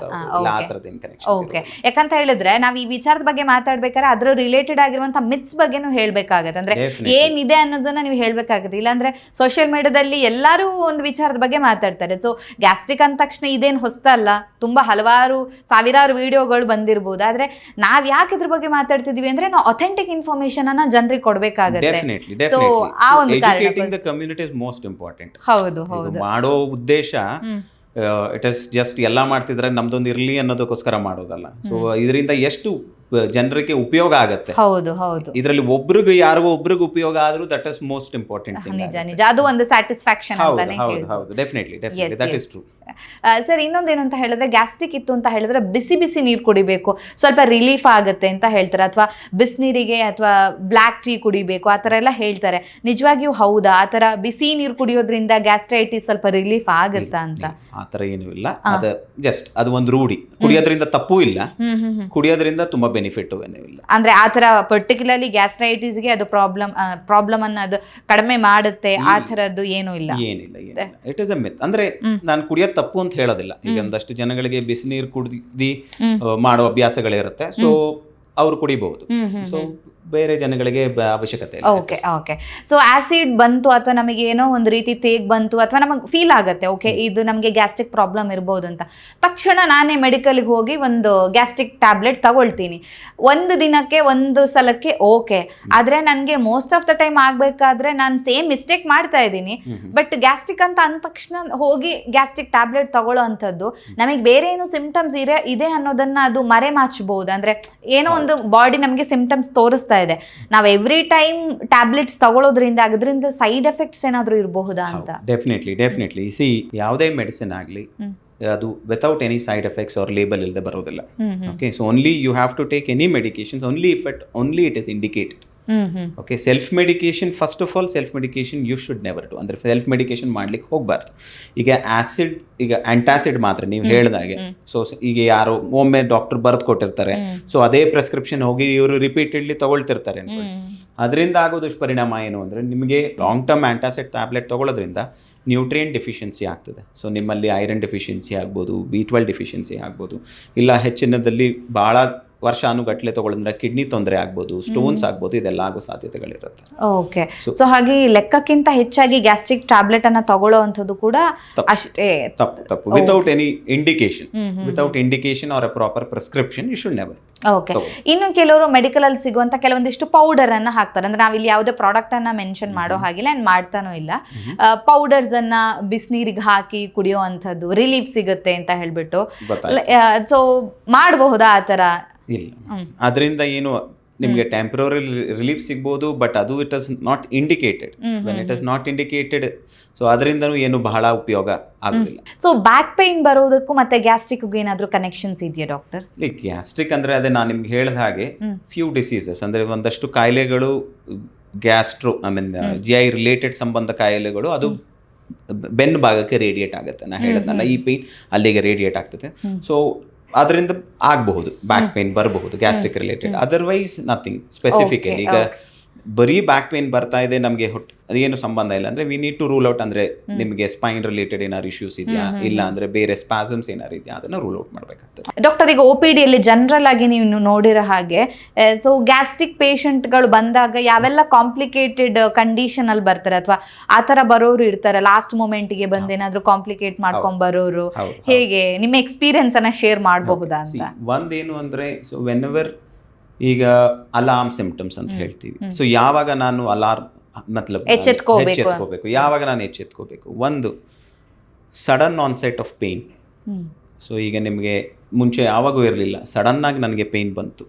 ಓಕೆ. ಯಾಕಂತ ಹೇಳಿದ್ರೆ ನಾವ್ ಈ ವಿಚಾರದ ಬಗ್ಗೆ ಮಾತಾಡ್ಬೇಕಾದ್ರೆ ಅದ್ರ ರಿಲೇಟೆಡ್ ಆಗಿರುವಂತ ಮಿತ್ಸ್ ಬಗ್ಗೆನೂ ಹೇಳ್ಬೇಕಾಗತ್ತೆ. ಅಂದ್ರೆ ಏನಿದೆ ಅನ್ನೋದನ್ನ ನೀವು ಹೇಳ್ಬೇಕಾಗತ್ತೆ. ಇಲ್ಲಾಂದ್ರೆ ಸೋಷಿಯಲ್ ಮೀಡಿಯಾದಲ್ಲಿ ಎಲ್ಲರೂ ಒಂದು ವಿಚಾರದ ಬಗ್ಗೆ ಮಾತಾಡ್ತಾರೆ. ಸೊ ಗ್ಯಾಸ್ಟ್ರಿಕ್ ಅಂದ ತಕ್ಷಣ ಇದೇನು ಹೊಸ್ತಲ್ಲ, ತುಂಬಾ ಹಲವಾರು ಸಾವಿರಾರು ವಿಡಿಯೋಗಳು ಬಂದಿರಬಹುದು. ಆದ್ರೆ ನಾವ್ ಯಾಕೆ ಇದ್ರ ಬಗ್ಗೆ ಮಾತಾಡ್ತಿದೀವಿ ಅಂದ್ರೆ ನಾವು ಅಥೆಂಟಿಕ್ ಇನ್ಫಾರ್ಮೇಶನ್ ಅನ್ನ ಜನರಿಗೆ ಕೊಡ್ಬೇಕಾಗುತ್ತೆ. ಸೊ ಆ ಒಂದು ಹೌದು ಹೌದು ಮಾಡೋ ಉದ್ದೇಶ ಇಟ್ ಇಸ್ ಜಸ್ಟ್ ಎಲ್ಲ ಮಾಡ್ತಿದ್ರೆ ನಮ್ದೊಂದು ಇರ್ಲಿ ಅನ್ನೋದಕ್ಕೋಸ್ಕರ ಮಾಡೋದಲ್ಲ. ಸೊ ಇದರಿಂದ ಎಷ್ಟು ಜನರಿಗೆ ಉಪಯೋಗ ಆಗುತ್ತೆ. ಹೌದು ಹೌದು. ಇದರಲ್ಲಿ ಒಬ್ರಿಗೆ ಯಾರಿಗೋ ಒಬ್ರಿಗೆ ಉಪಯೋಗ ಆದ್ರೂ that is most important thing. ನಿಜ ನಿಜ, ಅದು ಒಂದು ಸ್ಯಾಟಿಸ್ಫ್ಯಾಕ್ಷನ್ ಅಂತಾನೆ ಹೇಳ್ಬೋದು. ಹೌದು, definitely that is true. Sir, ಇನ್ನೊಂದೇನು ಅಂತ ಹೇಳಿದ್ರೆ ಗ್ಯಾಸ್ಟ್ರಿಕ್ ಇತ್ತು ಅಂತ ಹೇಳಿದ್ರೆ ಬಿಸಿ ಬಿಸಿ ನೀರು ಕುಡಿಬೇಕು, ಸ್ವಲ್ಪ ರಿಲೀಫ್ ಆಗುತ್ತೆ ಅಂತ ಹೇಳ್ತಾರೆ. ಅಥವಾ ಬಿಸಿನೀರಿಗೆ ಅಥವಾ ಬ್ಲ್ಯಾಕ್ ಟೀ ಕುಡಿಬೇಕು ಆ ಥರ ಎಲ್ಲ ಹೇಳ್ತಾರೆ. ನಿಜವಾಗಿಯೂ ಹೌದಾ? ಆ ಥರ ಬಿಸಿ ನೀರು ಕುಡಿಯೋದ್ರಿಂದ ಗ್ಯಾಸ್ಟ್ರೈಟಿಸ್ ಸ್ವಲ್ಪ ರಿಲೀಫ್ ಆಗುತ್ತಾ ಅಂತ? ಆ ಥರ ಏನೂ ಇಲ್ಲ. ಅದು ಜಸ್ಟ್ ಅದು ಒಂದು ರೂಢಿ. ಕುಡಿಯೋದ್ರಿಂದ ತಪ್ಪೂ ಇಲ್ಲ, ಕುಡಿಯೋದ್ರಿಂದ ತುಂಬಾ ಬೆನಿಫಿಟ್ ಏನೂ ಇಲ್ಲ. ಅಂದ್ರೆ ಆ ಥರ ಪರ್ಟಿಕ್ಯುಲರ್ಲಿ ಗ್ಯಾಸ್ಟ್ರೈಟಿಸ್ಗೆ ಅದು ಪ್ರಾಬ್ಲಮ್ ಅನ್ನ ಅದು ಕಡಿಮೆ ಮಾಡುತ್ತೆ ಆ ಥರದ್ದು ಏನೂ ಇಲ್ಲ? ಏನಿಲ್ಲ. ಇಟ್ ಇಸ್ ಅ ಮಿತ್. ಅಂದ್ರೆ ನಾನು ಕುಡಿಯೋದು ತಪ್ಪು ಅಂತ ಹೇಳೋದಿಲ್ಲ. ಈಗ ಒಂದಷ್ಟು ಜನಗಳಿಗೆ ಬಿಸಿ ನೀರು ಕುಡಿದು ಮಾಡೋ ಅಭ್ಯಾಸಗಳಿರುತ್ತೆ, ಸೊ ಅವ್ರು ಕುಡಿಬಹುದು. ಸೊ ಬೇರೆ ಜನಗಳಿಗೆ ಅವಶ್ಯಕತೆ ಇಲ್ಲ. Okay okay. ಸೊ ಆಸಿಡ್ ಬಂತು ಅಥವಾ ನಮಗೆ ಏನೋ ಒಂದು ರೀತಿ ತೇಗ್ ಬಂತು ಅಥವಾ ನಮಗೆ ಫೀಲ್ ಆಗುತ್ತೆ ಓಕೆ ಇದು ನಮಗೆ ಗ್ಯಾಸ್ಟ್ರಿಕ್ ಪ್ರಾಬ್ಲಮ್ ಇರ್ಬೋದು ಅಂತ, ತಕ್ಷಣ ನಾನೇ ಮೆಡಿಕಲ್ಗೆ ಹೋಗಿ ಒಂದು ಗ್ಯಾಸ್ಟ್ರಿಕ್ ಟ್ಯಾಬ್ಲೆಟ್ ತಗೊಳ್ತೀನಿ. ಒಂದು ದಿನಕ್ಕೆ ಒಂದು ಸಲಕ್ಕೆ ಓಕೆ, ಆದರೆ ನನಗೆ ಮೋಸ್ಟ್ ಆಫ್ ದ ಟೈಮ್ ಆಗಬೇಕಾದ್ರೆ ನಾನು ಸೇಮ್ ಮಿಸ್ಟೇಕ್ ಮಾಡ್ತಾ ಇದ್ದೀನಿ. ಬಟ್ ಗ್ಯಾಸ್ಟ್ರಿಕ್ ಅಂತ ಅಂದ ತಕ್ಷಣ ಹೋಗಿ ಗ್ಯಾಸ್ಟ್ರಿಕ್ ಟ್ಯಾಬ್ಲೆಟ್ ತಗೊಳ್ಳೋ ಅಂಥದ್ದು ನಮಗೆ ಬೇರೆ ಏನು ಸಿಂಪ್ಟಮ್ಸ್ ಇದೆ ಅನ್ನೋದನ್ನ ಅದು ಮರೆಮಾಚಬಹುದು. ಅಂದರೆ ಏನೋ ಒಂದು ಬಾಡಿ ನಮಗೆ ಸಿಂಪ್ಟಮ್ಸ್ ತೋರಿಸ್ತಾ ಇದೆ, ನಾವು ಎವ್ರಿ ಟೈಮ್ ಟ್ಯಾಬ್ಲೆಟ್ಸ್ ತಗೊಳ್ಳೋದ್ರಿಂದ ಅದರಿಂದ ಸೈಡ್ ಎಫೆಕ್ಟ್ಸ್ ಏನಾದರೂ ಇರಬಹುದಾ ಅಂತ? ಡೆಫಿನೆಟ್ಲಿ ಸಿ, ಯಾವುದೇ ಮೆಡಿಸಿನ್ ಆಗಲಿ ಅದು without any side effects or label ಇಲ್ಲದೆ ಬರೋದಿಲ್ಲ. Okay, so only you have to take any medication only it is indicated. Okay, self medication first of all self medication you should never do. ಅಂದರೆ self medication ಮಾಡ್ಲಿಕ್ಕೆ ಹೋಗಬಾರ್ದು. ಈಗ antacid ಮಾತ್ರ ನೀವು ಹೇಳಿದಾಗೆ, so ಈಗ ಯಾರೋ ಒಮ್ಮೆ ಡಾಕ್ಟರ್ ಬರೆದು ಕೊಟ್ಟಿರ್ತಾರೆ, ಸೊ ಅದೇ ಪ್ರಿಸ್ಕ್ರಿಪ್ಷನ್ ಹೋಗಿ ಇವರು ರಿಪೀಟೆಡ್ಲಿ ತಗೊಳ್ತಿರ್ತಾರೆ ಅನ್ಕೊಳ್ಳಿ. ಅದರಿಂದ ಆಗೋ ದುಷ್ಪರಿಣಾಮ ಏನು ಅಂದರೆ ನಿಮಗೆ ಲಾಂಗ್ ಟರ್ಮ್ ಆಂಟಾಸಿಡ್ ಟ್ಯಾಬ್ಲೆಟ್ ತಗೊಳ್ಳೋದ್ರಿಂದ ನ್ಯೂಟ್ರಿಯೆಂಟ್ ಡೆಫಿಷಿಯನ್ಸಿ ಆಗ್ತದೆ. ಸೊ ನಿಮ್ಮಲ್ಲಿ ಐರನ್ ಡೆಫಿಷಿಯನ್ಸಿ ಆಗ್ಬೋದು, B12 ಡೆಫಿಷಿಯನ್ಸಿ ಆಗ್ಬೋದು, ಇಲ್ಲ ಹೆಚ್ಚಿನದಲ್ಲಿ ಭಾಳ ವರ್ಷಾನುಗಟ್ಲೆ ತಗೊಳ್ಳಂದ್ರೆ ಕಿಡ್ನಿ ತೊಂದರೆ ಆಗ್ಬೋದು, ಸ್ಟೋನ್ಸ್ ಆಗ್ಬೋದು, ಇದೆಲ್ಲ ಆಗೋ ಸಾಧ್ಯತೆಗಳಿರುತ್ತೆ. ಓಕೆ. ಸೊ ಹಾಗೆ ಲೆಕ್ಕಕ್ಕಿಂತ ಹೆಚ್ಚಾಗಿ ಗ್ಯಾಸ್ಟ್ರಿಕ್ ಟ್ಯಾಬ್ಲೆಟ್ ಅನ್ನ ತಗೊಳ್ಳೋ ಅಂಥದ್ದು ಕೂಡ ಅಷ್ಟೇ ತಪ್ಪು. Without any indication or a proper prescription you should never. Okay. ಇನ್ನು ಕೆಲವರು ಮೆಡಿಕಲ್ ಅಲ್ಲಿ ಸಿಗುವಂತ ಕೆಲವೊಂದಿಷ್ಟು ಪೌಡರ್ ಅನ್ನ ಹಾಕ್ತಾರೆ. ಅಂದ್ರೆ ನಾವಿಲ್ಲಿ ಯಾವುದೇ ಪ್ರಾಡಕ್ಟ್ ಅನ್ನ ಮೆನ್ಷನ್ ಮಾಡೋ ಹಾಗಿಲ್ಲ, ಮಾಡ್ತಾನೋ ಇಲ್ಲ. ಪೌಡರ್ಸ್ ಅನ್ನ ಬಿಸಿನೀರಿಗೆ ಹಾಕಿ ಕುಡಿಯೋ ಅಂಥದ್ದು, ರಿಲೀಫ್ ಸಿಗುತ್ತೆ ಅಂತ ಹೇಳ್ಬಿಟ್ಟು, ಸೊ ಮಾಡಬಹುದಾ ಆ ತರ? ಇಲ್ಲ, ಅದರಿಂದ ಏನು ನಿಮಗೆ ಟೆಂಪರರಿ ರಿಲೀಫ್ ಸಿಗ್ಬೋದು, ಬಟ್ ಅದು it is not indicated. When it is not indicated, so ಅದರಿಂದನೂ ಏನು ಬಹಳ ಉಪಯೋಗ ಆಗೋದಿಲ್ಲ. ಸೊ ಬ್ಯಾಕ್ ಪೇನ್ ಬರೋದಕ್ಕೂ ಮತ್ತೆ ಗ್ಯಾಸ್ಟ್ರಿಕ್ಗೂ ಏನಾದರೂ ಕನೆಕ್ಷನ್ಸ್ ಇದೆಯಾ ಡಾಕ್ಟರ್? ಗ್ಯಾಸ್ಟ್ರಿಕ್ ಅಂದ್ರೆ ಅದೇ ನಾನು ನಿಮ್ಗೆ ಹೇಳಿದ ಹಾಗೆ ಫ್ಯೂ ಡಿಸೀಸಸ್ ಅಂದ್ರೆ ಒಂದಷ್ಟು ಕಾಯಿಲೆಗಳು GI ರಿಲೇಟೆಡ್ ಸಂಬಂಧ ಕಾಯಿಲೆಗಳು ಅದು ಬೆನ್ನು ಭಾಗಕ್ಕೆ ರೇಡಿಯೇಟ್ ಆಗುತ್ತೆ. ನಾ ಹೇಳಿದ್ನಲ್ಲ, ಈ ಪೇನ್ ಅಲ್ಲಿಗೆ ರೇಡಿಯೇಟ್ ಆಗ್ತದೆ. ಸೊ ಅದರಿಂದ ಆಗಬಹುದು, ಬ್ಯಾಕ್ ಪೇನ್ ಬರಬಹುದು gastric related. Otherwise nothing specifically. ಈಗ ಬರೀ ಬ್ಯಾಕ್ ಪೇನ್ ಬರ್ತಾ ಇದೆ, ನಮಗೆ ಅದೇನು ಸಂಬಂಧ ಇಲ್ಲ ಅಂದ್ರೆ we need to rule out. ಅಂದ್ರೆ ನಿಮಗೆ ಸ್ಪೈನ್ ರಿಲೇಟೆಡ್ ಏನಾದ್ರು ಇಶ್ಯೂಸ್ ಇದೆಯಾ, ಇಲ್ಲ ಅಂದ್ರೆ ಬೇರೆ ಸ್ಪಾಸಮ್ಸ್ ಏನಾರು ಇದೆಯಾ, ಅದನ್ನ ರೂಲ್ ಔಟ್ ಮಾಡ್ಬೇಕಾಗ್ತದೆ. ಡಾಕ್ಟರ್, ಈಗ OPD ಅಲ್ಲಿ ಜನರಲ್ ಆಗಿ ನೀವು ನೋಡಿರೋ ಹಾಗೆ, ಸೊ ಗ್ಯಾಸ್ಟ್ರಿಕ್ ಪೇಷಂಟ್ಗಳು ಬಂದಾಗ ಯಾವೆಲ್ಲ ಕಾಂಪ್ಲಿಕೇಟೆಡ್ ಕಂಡೀಷನ್ ಅಲ್ಲಿ ಬರ್ತಾರೆ, ಅಥವಾ ಆ ತರ ಬರೋರು ಇರ್ತಾರೆ, ಲಾಸ್ಟ್ ಮೂಮೆಂಟ್ಗೆ ಬಂದು ಏನಾದ್ರು ಕಾಂಪ್ಲಿಕೇಟ್ ಮಾಡ್ಕೊಂಡ್ ಬರೋರು, ಹೇಗೆ ನಿಮ್ಮ ಎಕ್ಸ್ಪೀರಿಯನ್ಸ್ ಅನ್ನ ಶೇರ್ ಮಾಡಬಹುದಾ ಅಂತ? ಒಂದೇನು ಅಂದ್ರೆ, ಸೊ ವೆನ್ಎವರ್ ಈಗ ಅಲಾರ್ಮ್ ಸಿಂಪ್ಟಮ್ಸ್ ಅಂತ ಹೇಳ್ತೀವಿ. ಸೊ ಯಾವಾಗ ನಾನು ಅಲಾರ್ಮ್ ಎಚ್ಚೆತ್ಕೋಬೇಕು, ಯಾವಾಗ ನಾನು ಎಚ್ಚೆತ್ಕೋಬೇಕು? ಒಂದು sudden onset of pain. So ಈಗ ನಿಮಗೆ ಮುಂಚೆ ಯಾವಾಗೂ ಇರಲಿಲ್ಲ, ಸಡನ್ ಆಗಿ ನನಗೆ ಪೇನ್ ಬಂತು,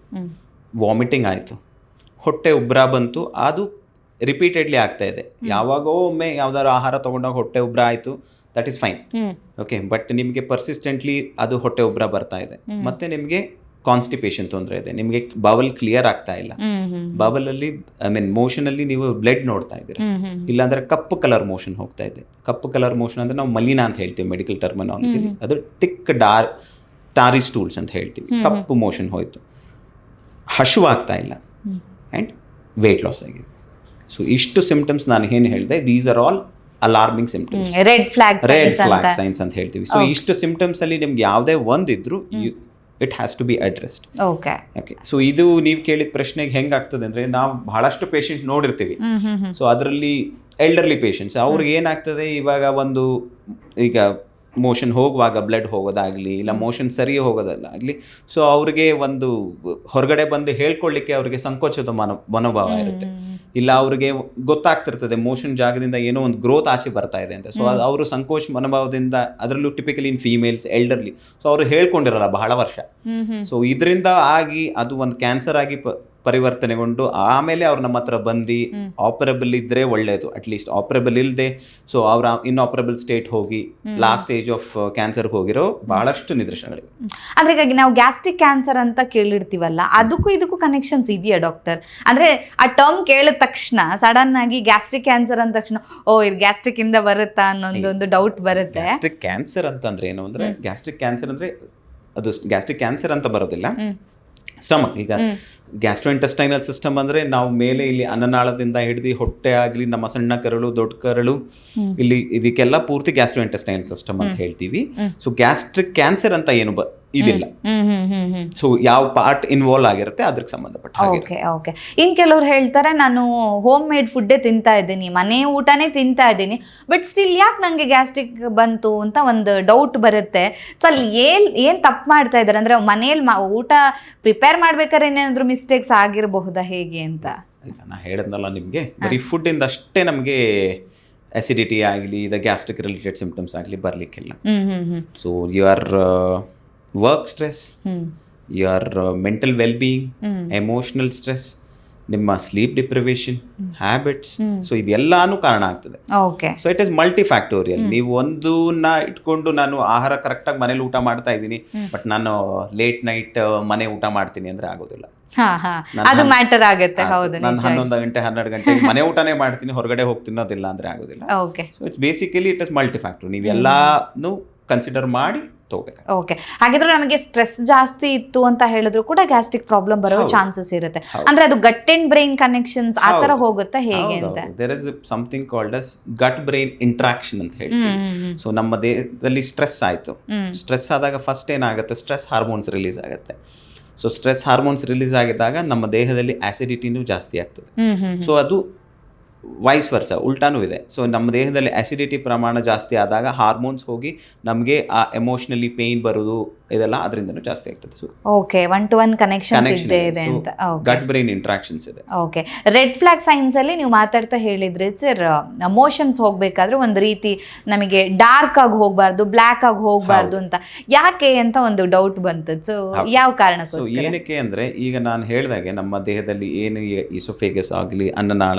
ವಾಮಿಟಿಂಗ್ ಆಯಿತು, ಹೊಟ್ಟೆ ಉಬ್ರ ಬಂತು, ಅದು ರಿಪೀಟೆಡ್ಲಿ ಆಗ್ತಾ ಇದೆ. ಯಾವಾಗೋ ಒಮ್ಮೆ ಯಾವ್ದಾದ್ರು ಆಹಾರ ತಗೊಂಡಾಗ ಹೊಟ್ಟೆ ಉಬ್ರ ಆಯಿತು, that is fine, okay. But ನಿಮಗೆ ಪರ್ಸಿಸ್ಟೆಂಟ್ಲಿ ಅದು ಹೊಟ್ಟೆ ಉಬ್ರ ಬರ್ತಾ ಇದೆ, ಮತ್ತೆ ನಿಮಗೆ ಕಾನ್ಸ್ಟಿಪೇಷನ್ ತೊಂದರೆ ಇದೆ, ನಿಮಗೆ ಬವಲ್ ಕ್ಲಿಯರ್ ಆಗ್ತಾ ಇಲ್ಲ, ಬವಲ್ ಅಲ್ಲಿ ಮೋಷನ್ ಅಲ್ಲಿ ನೀವು ಬ್ಲಡ್ ನೋಡ್ತಾ ಇದ್ದೀರಾ, ಇಲ್ಲಾಂದ್ರೆ ಕಪ್ಪು ಕಲರ್ ಮೋಷನ್ ಹೋಗ್ತಾ ಇದೆ. ಕಪ್ಪು ಕಲರ್ ಮೋಷನ್ ಅಂದ್ರೆ ನಾವು ಮಲಿನ ಅಂತ ಹೇಳ್ತೀವಿ ಮೆಡಿಕಲ್ ಟರ್ಮಿನಾಲಜಿ, ಅದು ಥಿಕ್ ಟಾರಿ ಸ್ಟೂಲ್ಸ್ ಅಂತ ಹೇಳ್ತೀವಿ. ಕಪ್ಪು ಮೋಷನ್ ಹೋಯ್ತು, ಹಶುವಾಗ್ತಾ ಇಲ್ಲ, ಆ್ಯಂಡ್ ವೇಟ್ ಲಾಸ್ ಆಗಿದೆ. ಸೊ ಇಷ್ಟು ಸಿಂಪ್ಟಮ್ಸ್ ನಾನು ಏನು ಹೇಳಿದೆ, these are all alarming symptoms, red flag signs ಅಂತ ಹೇಳ್ತೀವಿ. ಸೊ ಇಷ್ಟು ಸಿಂಪ್ಟಮ್ಸ್ ಅಲ್ಲಿ ನಿಮ್ಗೆ ಯಾವುದೇ ಒಂದಿದ್ರು it has to be addressed. Okay. So ಇದು ನೀವು ಕೇಳಿದ ಪ್ರಶ್ನೆಗೆ ಹೆಂಗಾಗ್ತದೆ ಅಂದ್ರೆ, ನಾವು ಬಹಳಷ್ಟು ಪೇಷಂಟ್ ನೋಡಿರ್ತೀವಿ. ಸೊ ಅದರಲ್ಲಿ ಎಲ್ಡರ್ಲಿ ಪೇಷಂಟ್ಸ್, ಅವ್ರಿಗೆ ಏನಾಗ್ತದೆ, ಇವಾಗ ಒಂದು ಈಗ ಮೋಷನ್ ಹೋಗುವಾಗ ಬ್ಲಡ್ ಹೋಗೋದಾಗ್ಲಿ, ಇಲ್ಲ ಮೋಷನ್ ಸರಿ ಹೋಗೋದಲ್ಲಾಗಲಿ, ಸೊ ಅವ್ರಿಗೆ ಒಂದು ಹೊರಗಡೆ ಬಂದು ಹೇಳ್ಕೊಳ್ಳಿಕ್ಕೆ ಅವ್ರಿಗೆ ಸಂಕೋಚದ ಮನೋಭಾವ ಇರುತ್ತೆ, ಇಲ್ಲ ಅವ್ರಿಗೆ ಗೊತ್ತಾಗ್ತಿರ್ತದೆ ಮೋಷನ್ ಜಾಗದಿಂದ ಏನೋ ಒಂದು ಗ್ರೋತ್ ಆಚೆ ಬರ್ತಾ ಇದೆ ಅಂತ. ಸೊ ಅವರು ಸಂಕೋಚ ಮನೋಭಾವದಿಂದ, ಅದರಲ್ಲೂ typically in females, elderly, so ಅವರು ಹೇಳ್ಕೊಂಡಿರಲ್ಲ ಬಹಳ ವರ್ಷ. ಸೊ ಇದರಿಂದ ಆಗಿ ಅದು ಒಂದು ಕ್ಯಾನ್ಸರ್ ಆಗಿ ಪರಿವರ್ತನೆಗೊಂಡು ಆಮೇಲೆ ಅವ್ರು ನಮ್ಮ ಹತ್ರ ಬಂದು ಆಪರೇಬಲ್ ಇದ್ರೆ ಒಳ್ಳೇದು. ಅಟ್ಲೀಸ್ಟ್ ಆಪರೇಬಲ್ ಇಲ್ಲದೆ, ಸೊ ಅವ್ರ ಇನ್ಆಪರೇಬಲ್ ಸ್ಟೇಟ್ ಹೋಗಿ ಲಾಸ್ಟ್ ಸ್ಟೇಜ್ ಆಫ್ ಕ್ಯಾನ್ಸರ್ ಹೋಗಿರೋ ಬಹಳಷ್ಟು ನಿದರ್ಶನಗಳಿವೆ. ಅದ್ರಾಗಿ ನಾವು ಗ್ಯಾಸ್ಟ್ರಿಕ್ ಕ್ಯಾನ್ಸರ್ ಅಂತ ಕೇಳಿರ್ತೀವಲ್ಲ, ಅದಕ್ಕೂ ಇದಕ್ಕೂ ಕನೆಕ್ಷನ್ಸ್ ಇದೆಯಾ ಡಾಕ್ಟರ್? ಅಂದ್ರೆ ಆ ಟರ್ಮ್ ಕೇಳಿದ ತಕ್ಷಣ ಸಡನ್ ಆಗಿ ಗ್ಯಾಸ್ಟ್ರಿಕ್ ಕ್ಯಾನ್ಸರ್ ಅಂದ ತಕ್ಷಣ ಇದು ಗ್ಯಾಸ್ಟ್ರಿಕ್ ಇಂದ ಬರುತ್ತಾ ಅನ್ನೊಂದು ಡೌಟ್ ಬರುತ್ತೆ. ಗ್ಯಾಸ್ಟ್ರಿಕ್ ಕ್ಯಾನ್ಸರ್ ಅಂತಂದ್ರೆ ಏನು ಅಂದ್ರೆ, ಗ್ಯಾಸ್ಟ್ರಿಕ್ ಕ್ಯಾನ್ಸರ್ ಅಂದ್ರೆ ಅದು ಗ್ಯಾಸ್ಟ್ರಿಕ್ ಕ್ಯಾನ್ಸರ್ ಅಂತ ಬರೋದಿಲ್ಲ. ಸ್ಟಮಕ್, ಈಗ ಗ್ಯಾಸ್ಟ್ರೋಇಂಟೆಸ್ಟೈನಲ್ ಸಿಸ್ಟಮ್ ಅಂದ್ರೆ ನಾವು ಮೇಲೆ ಇಲ್ಲಿ ಅನ್ನನಾಳದಿಂದ ಹಿಡಿದು ಹೊಟ್ಟೆ ಆಗಲಿ, ನಮ್ಮ ಸಣ್ಣ ಕರಳು, ದೊಡ್ಡ ಕರಳು, ಇಲ್ಲಿ ಇದಕ್ಕೆಲ್ಲ ಪೂರ್ತಿ ಗ್ಯಾಸ್ಟ್ರೋಇಂಟೆಸ್ಟೈನಲ್ ಸಿಸ್ಟಮ್ ಅಂತ ಹೇಳ್ತೀವಿ. ಸೊ ಗ್ಯಾಸ್ಟ್ರಿಕ್ ಕ್ಯಾನ್ಸರ್ ಅಂತ ಏನು ಇದಿಲ್ಲ. ಸೊ ಯಾವ ಪಾರ್ಟ್ ಇನ್ವಾಲ್ವ್ ಆಗಿರುತ್ತೆ ಅದಕ್ಕೆ ಸಂಬಂಧಪಟ್ಟ ಹಾಗೆ. ಓಕೆ. ಇನ್ ಕೆಲವ್ರು ಹೇಳ್ತಾರೆ, ನಾನು ಹೋಮ್ ಮೇಡ್ ಫುಡ್ಡೇ ತಿಂತಾ ಇದ್ದೀನಿ, ಮನೆ ಊಟನೇ ತಿಂತಾ ಇದ್ದೀನಿ, ಬಟ್ ಸ್ಟಿಲ್ ಯಾಕೆ ನಂಗೆ ಗ್ಯಾಸ್ಟ್ರಿಕ್ ಬಂತು ಅಂತ ಒಂದು ಡೌಟ್ ಬರುತ್ತೆ. ಸೊ ಅಲ್ಲಿ ಏನ್ ತಪ್ಪು ಮಾಡ್ತಾ ಇದ್ದಾರೆ ಅಂದ್ರೆ, ಮನೇಲಿ ಊಟ ಪ್ರಿಪೇರ್ ಮಾಡ್ಬೇಕಾದ್ರೆ ಏನಾದ್ರು ಮಿಸ್ಟೇಕ್ಸ್ ಆಗಿರಬಹುದಾ, ಹೇಗೆ ಅಂತ? ನಾ ಹೇಳಿದ್ನಲ್ಲ ನಿಮಗೆ, ಬರೀ ಫುಡ್ ಇಂದ ಅಷ್ಟೇ ನಮಗೆ ಅಸಿಡಿಟಿ ಆಗಲಿ, ಇದು ಗ್ಯಾಸ್ಟ್ರಿಕ್ ರಿಲೇಟೆಡ್ ಸಿಂಪ್ಟಮ್ಸ್ ಆಗಲಿ ಬರಲಿಕ್ಕಿಲ್ಲ. So your work stress, your mental wellbeing, emotional stress, ನಿಮ್ಮ ಸ್ಲೀಪ್ ಡಿಪ್ರಿವೇಷನ್, ಹ್ಯಾಬಿಟ್ಸ್, ಸೊ ಇದೆಲ್ಲಾನು ಕಾರಣ ಆಗ್ತದೆ. So it is multifactorial. ನೀವು ಒಂದನ್ನ ಇಟ್ಕೊಂಡು ನಾನು ಆಹಾರ ಕರೆಕ್ಟಾಗಿ ಮನೇಲಿ ಊಟ ಮಾಡ್ತಾ ಇದ್ದೀನಿ, ಬಟ್ ನಾನು ಲೇಟ್ ನೈಟ್ ಮನೆ ಊಟ ಮಾಡ್ತೀನಿ ಅಂದ್ರೆ ಆಗೋದಿಲ್ಲ. ಅದು ಮ್ಯಾಟರ್ ಆಗುತ್ತೆ. ಹೌದು, ನಾನು 11 ಗಂಟೆ 12 ಗಂಟೆ ಮನೆ ಊಟನೇ ಮಾಡ್ತೀನಿ, ಹೊರಗಡೆ ಹೋಗ್ತೀನಿ ಅದಿಲ್ಲ ಅಂದ್ರೆ ಆಗೋದಿಲ್ಲ. So it's basically it is multifactor. ನೀವೆಲ್ಲಾನು ಕನ್ಸಿಡರ್ ಮಾಡಿ ತಗೋಬೇಕು. ಓಕೆ. ಹಾಗಿದ್ರೆ ನಮಗೆ ಸ್ಟ್ರೆಸ್ ಜಾಸ್ತಿ ಇತ್ತು ಅಂತ ಹೇಳಿದ್ರು ಕೂಡ ಗ್ಯಾಸ್ಟ್ರಿಕ್ ಪ್ರಾಬ್ಲಮ್ ಬರೋ ಚಾನ್ಸಸ್ ಇರುತ್ತೆ. ಅಂದ್ರೆ ಅದು ಗಟ್ ಅಂಡ್ ಬ್ರೈನ್ ಕನೆಕ್ಷನ್ಸ್ ಆ ತರ ಹೋಗುತ್ತೆ, ಹೇಗೆ ಅಂತ? There is something called as gut brain interaction ಅಂತ ಹೇಳ್ತೀವಿ. ಸೊ ನಮ್ಮ ದೇಹದಲ್ಲಿ ಸ್ಟ್ರೆಸ್ ಆಯ್ತು, ಸ್ಟ್ರೆಸ್ ಆದಾಗ ಫಸ್ಟ್ ಏನಾಗುತ್ತೆ, ಸ್ಟ್ರೆಸ್ ಹಾರ್ಮೋನ್ಸ್ ರಿಲೀಸ್ ಆಗುತ್ತೆ. ಸೊ ಸ್ಟ್ರೆಸ್ ಹಾರ್ಮೋನ್ಸ್ ರಿಲೀಸ್ ಆಗಿದ್ದಾಗ ನಮ್ಮ ದೇಹದಲ್ಲಿ ಆಸಿಡಿಟಿನೂ ಜಾಸ್ತಿ ಆಗ್ತದೆ. ಸೊ ಅದು ವೈಸ್ ವರ್ಸ ಉಲ್ಟಾನೂ ಇದೆ. ಸೊ ನಮ್ಮ ದೇಹದಲ್ಲಿ ಆಸಿಡಿಟಿ ಪ್ರಮಾಣ ಜಾಸ್ತಿ ಆದಾಗ ಹಾರ್ಮೋನ್ಸ್ ಹೋಗಿ ನಮಗೆ ಆ ಎಮೋಷನಲಿ ಪೇಯ್ನ್ ಬರೋದು ಇದೆಲ್ಲ ಅದರಿಂದನೂ ಜಾಸ್ತಿ ಆಗ್ತದೆ. ಸೊ ಓಕೆ, 1-to-1 ಕನೆಕ್ಷನ್ ಇದೆ ಅಂತ. ಗಟ್ ಬ್ರೈನ್ ಇಂಟ್ರಾಕ್ಷನ್ಸ್ ಇದೆ. ಓಕೆ, ರೆಡ್ ಫ್ಲಾಗ್ ಸೈನ್ಸ್ ಅಲ್ಲಿ ನೀವು ಮಾತಾಡ್ತಾ ಹೇಳಿದ್ರಿ ಸರ್, ಎಮೋಷನ್ಸ್ ಹೋಗ್ಬೇಕಾದ್ರೆ ಒಂದು ರೀತಿ ನಮಗೆ ಡಾರ್ಕ್ ಆಗಿ ಹೋಗ್ಬಾರ್ದು, ಬ್ಲ್ಯಾಕ್ ಆಗಿ ಹೋಗ್ಬಾರ್ದು ಅಂತ. ಯಾಕೆ ಅಂತ ಒಂದು ಡೌಟ್ ಬಂತು. ಸೊ ಯಾವ ಕಾರಣಕ್ಕೋಸ್ಕರ? ಏನಕ್ಕೆ ಅಂದ್ರೆ ಈಗ ನಾನು ಹೇಳಿದಾಗೆ ನಮ್ಮ ದೇಹದಲ್ಲಿ ಏನು ಇಸೋಫೇಗಸ್ ಆಗಲಿ, ಅನ್ನನಾಳ,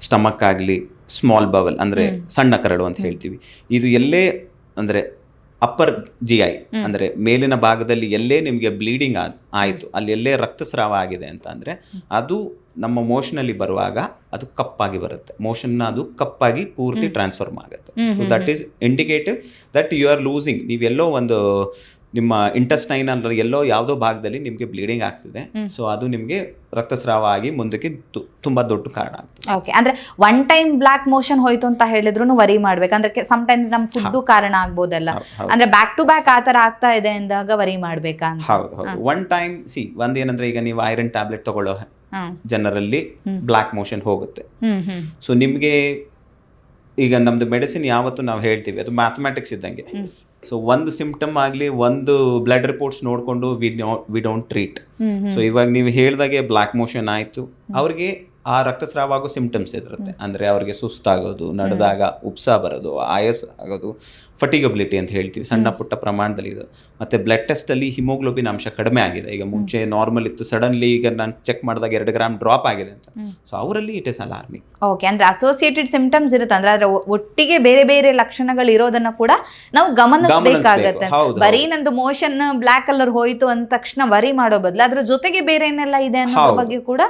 ಸ್ಟಮಕ್ ಆಗಲಿ, ಸ್ಮಾಲ್ ಬವಲ್ ಅಂದ್ರೆ ಸಣ್ಣ ಕರಡು ಅಂತ ಹೇಳ್ತೀವಿ, ಇದು ಎಲ್ಲೇ ಅಂದ್ರೆ ಅಪ್ಪರ್ GI ಅಂದರೆ ಮೇಲಿನ ಭಾಗದಲ್ಲಿ ಎಲ್ಲೇ ನಿಮಗೆ ಬ್ಲೀಡಿಂಗ್ ಆಯಿತು, ಅಲ್ಲಿ ಎಲ್ಲೇ ರಕ್ತಸ್ರಾವ ಆಗಿದೆ ಅಂತ ಅಂದರೆ ಅದು ನಮ್ಮ ಮೋಷನಲ್ಲಿ ಬರುವಾಗ ಅದು ಕಪ್ಪಾಗಿ ಬರುತ್ತೆ. ಮೋಷನ್ನ ಅದು ಕಪ್ಪಾಗಿ ಪೂರ್ತಿ ಟ್ರಾನ್ಸ್ಫರ್ಮ್ ಆಗುತ್ತೆ. So that is indicative that you are losing. ನೀವೆಲ್ಲೋ ಒಂದು ನಿಮ್ಮ ಇಂಟೆಸ್ಟೈನ್ ಅಂದ್ರೆ ಎಲ್ಲೋ ಯಾವುದೋ ಭಾಗದಲ್ಲಿ ನಿಮಗೆ ಬ್ಲೀಡಿಂಗ್ ಆಗ್ತಿದೆ. ಸೊ ಅದು ನಿಮಗೆ ರಕ್ತಸ್ರಾವ ಆಗಿ ಮುಂದಕ್ಕೆ ತುಂಬಾ ದೊಡ್ಡ ಕಾರಣ ಆಗ್ತದೆ. ಓಕೆ, ಅಂದ್ರೆ ಒನ್ ಟೈಮ್ ಬ್ಲಾಕ್ ಮೋಷನ್ ಹೋಯ್ತು ಅಂತ ಹೇಳಿದ್ರು ವರಿ ಮಾಡ್ಬೇಕು. ಅಂದ್ರೆ ಸಮ್ಟೈಮ್ಸ್ ನಮ್ ಫುಡ್ ಕಾರಣ ಆಗ್ಬೋದಲ್ಲ, ಅಂದ್ರೆ ಬ್ಯಾಕ್ ಟು ಬ್ಯಾಕ್ ಆತರ ಆಗ್ತಾ ಇದೆ ಅಂದಾಗ ವರಿ ಮಾಡ್ಬೇಕಾ ಅಂತ? ಹೌದು, ಒನ್ ಟೈಮ್ ಒಂದೇನಂದ್ರೆ ಈಗ ನೀವು ಐರನ್ ಟ್ಯಾಬ್ಲೆಟ್ ತಗೊಳ್ಳೋ ಜನರಲ್ಲಿ ಬ್ಲಾಕ್ ಮೋಷನ್ ಹೋಗುತ್ತೆ. ಸೊ ನಿಮ್ಗೆ ಈಗ ನಮ್ದು ಮೆಡಿಸಿನ್ ಯಾವತ್ತು ನಾವು ಹೇಳ್ತೀವಿ ಅದು ಮ್ಯಾಥಮೆಟಿಕ್ಸ್ ಇದ್ದಂಗೆ. ಸೊ ಒಂದು ಸಿಂಪ್ಟಮ್ ಆಗಲಿ, ಒಂದು ಬ್ಲಡ್ ರಿಪೋರ್ಟ್ಸ್ ನೋಡಿಕೊಂಡು ವಿ ಡೋಂಟ್ ಟ್ರೀಟ್. ಸೊ ಇವಾಗ ನೀವು ಹೇಳಿದಾಗೆ ಬ್ಲ್ಯಾಕ್ ಮೋಷನ್ ಆಯಿತು, ಅವ್ರಿಗೆ ಆ ರಕ್ತಸ್ರಾವ ಆಗೋ ಸಿಂಪ್ಟಮ್ಸ್ ಇರುತ್ತೆ. ಅಂದರೆ ಅವ್ರಿಗೆ ಸುಸ್ತಾಗೋದು, ನಡೆದಾಗ ಉಪ್ಸ ಬರೋದು, ಆಯಾಸ ಆಗೋದು, ಫಟಿಗಬಿಲಿಟಿ ಅಂತ ಹೇಳ್ತೀವಿ, ಸಣ್ಣ ಪುಟ್ಟ ಪ್ರಮಾಣದಲ್ಲಿ ಇದು. ಮತ್ತು ಬ್ಲಡ್ ಟೆಸ್ಟಲ್ಲಿ ಹಿಮೋಗ್ಲೋಬಿನ್ ಅಂಶ ಕಡಿಮೆ ಆಗಿದೆ. ಈಗ ಮುಂಚೆ ನಾರ್ಮಲ್ ಇತ್ತು, ಸಡನ್ಲಿ ಈಗ ನಾನು ಚೆಕ್ ಮಾಡಿದಾಗ 2 ಗ್ರಾಮ್ ಡ್ರಾಪ್ ಆಗಿದೆ ಅಂತ. ಸೊ ಅವರಲ್ಲಿ ಇಟ್ ಇಸ್ ಅಲಾರ್ಮಿಂಗ್. ಓಕೆ, ಅಂದ್ರೆ ಅಸೋಸಿಯೇಟೆಡ್ ಸಿಂಪ್ಟಮ್ಸ್ ಇರುತ್ತೆ, ಅಂದ್ರೆ ಅದರ ಒಟ್ಟಿಗೆ ಬೇರೆ ಬೇರೆ ಲಕ್ಷಣಗಳು ಇರೋದನ್ನ ಕೂಡ ನಾವು ಗಮನಿಸಬೇಕಾಗತ್ತೆ. ಬರೀ ನಂದು ಮೋಷನ್ ಬ್ಲಾಕ್ ಕಲರ್ ಹೋಯ್ತು ಅಂದ ತಕ್ಷಣ ವರಿ ಮಾಡೋ ಬದಲು ಅದ್ರ ಜೊತೆಗೆ ಬೇರೆ ಏನೆಲ್ಲ ಇದೆ ಅನ್ನೋ ಬಗ್ಗೆ ಕೂಡ